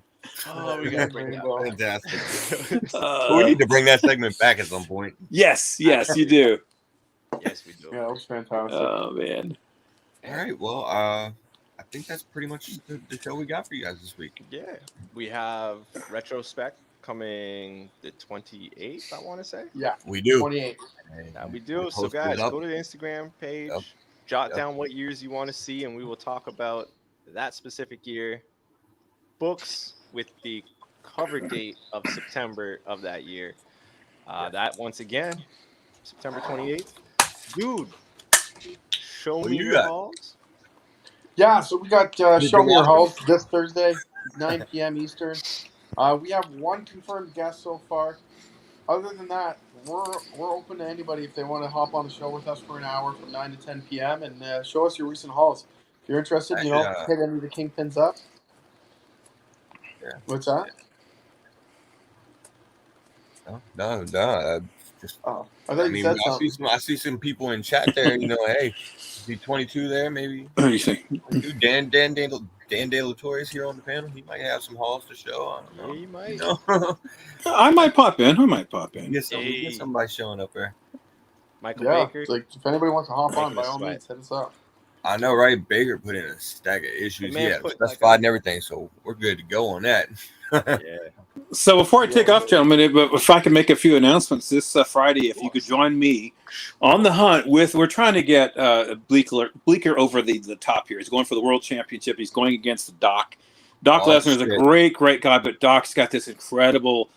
Oh, we gotta bring that back. Fantastic. We need to bring that segment back at some point. Yes, you do. Yes, we do. Yeah, it was fantastic. Oh man. All right, well, I think that's pretty much the show we got for you guys this week. Yeah, we have Retrospect coming the 28th, I want to say. Yeah, We do. 28. Yeah, we do. So, Post it guys, up. go to the Instagram page, Yep. jot Yep. down what years you want to see, and we will talk about that specific year. Books with the cover date of September of that year. That, once again, September 28th. Dude, show What me you your got? halls. Yeah, so we got Did Show you Me Your watch Halls this Thursday, 9 p.m. Eastern. We have one confirmed guest so far. Other than that, we're open to anybody if they want to hop on the show with us for an hour from 9 to 10 p.m. and show us your recent hauls. If you're interested, Actually, hit any of the kingpins up. Yeah. What's that? No. Just, Oh, I thought you said something. I see some people in chat there. Hey, be 22 there, maybe. What do you think? Dan DeLaTorre is here on the panel. He might have some hauls to show. I don't know. Yeah, he might. I might pop in. We get somebody showing up there. Michael Yeah, Baker. it's like if anybody wants to hop on, Making by us all sweat. means, hit us up. I know, right? Baker put in a stack of issues. man He had put, specified and everything, so we're good to go on that. Yeah. So before I take off, gentlemen, if I can make a few announcements this Friday, if you could join me on the hunt we're trying to get Bleeker over the top here. He's going for the world championship. He's going against Doc. Doc Lesnar is a great guy, but Doc's got this incredible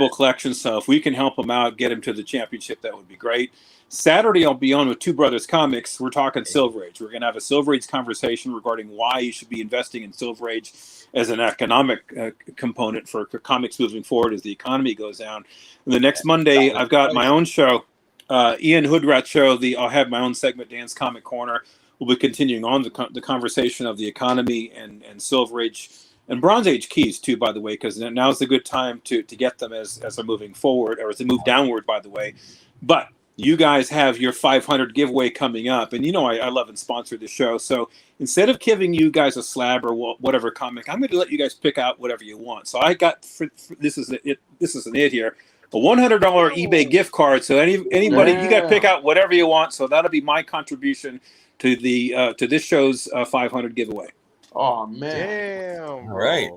collection. So if we can help him out, get him to the championship, that would be great. Saturday, I'll be on with Two Brothers Comics. We're talking Silver Age. We're going to have a Silver Age conversation regarding why you should be investing in Silver Age as an economic component for comics moving forward as the economy goes down. And the next Monday, I've got my own show, Ian Hoodrat's show. I'll have my own segment, Dan's Comic Corner. We'll be continuing on the conversation of the economy and Silver Age and Bronze Age keys too, by the way, because now's the good time to get them as they're moving forward, or as they move downward, by the way. But you guys have your 500 giveaway coming up, and I love and sponsor the show. So instead of giving you guys a slab or whatever comic, I'm going to let you guys pick out whatever you want. So I got this is an it here, a $100 eBay gift card. So anybody, you got to pick out whatever you want. So that'll be my contribution to the to this show's 500 giveaway. Oh man! Damn. All right.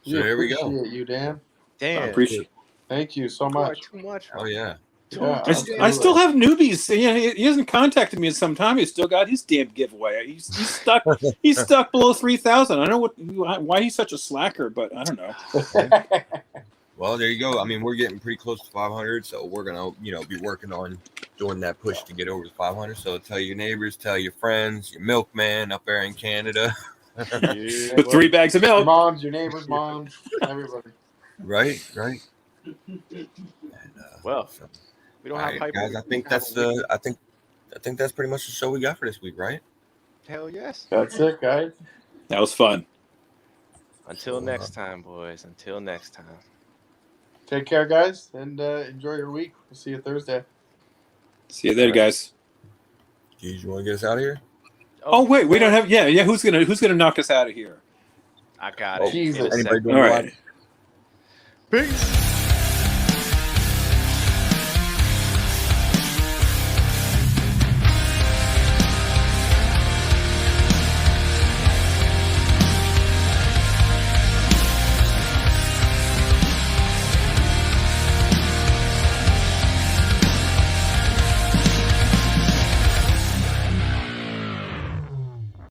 So there we go. Appreciate you, Dan. Damn. I appreciate it. Thank you so much. Too much. Oh yeah. Yeah, I still have newbies. He hasn't contacted me in some time. He's still got his damn giveaway. He's stuck. He's stuck below 3,000. I don't know why he's such a slacker, but I don't know. Well, there you go. I mean, we're getting pretty close to 500, so we're gonna, be working on doing that push to get over to 500. So tell your neighbors, tell your friends, your milkman up there in Canada. With 3 bags of Your milk. moms, your neighbors' moms, everybody. Right. And, Well, so, we don't all have right, hype. guys. I think that's pretty much the show we got for this week, right? Hell yes. That's it, guys. That was fun. Until next time, boys. Until next time. Take care, guys, and enjoy your week. We'll see you Thursday. See you there, guys. Geez, you want to get us out of here? Oh wait, we don't have. Yeah. Who's gonna knock us out of here? I got Oh, it. Jesus. Anybody doing All the right. live? Peace.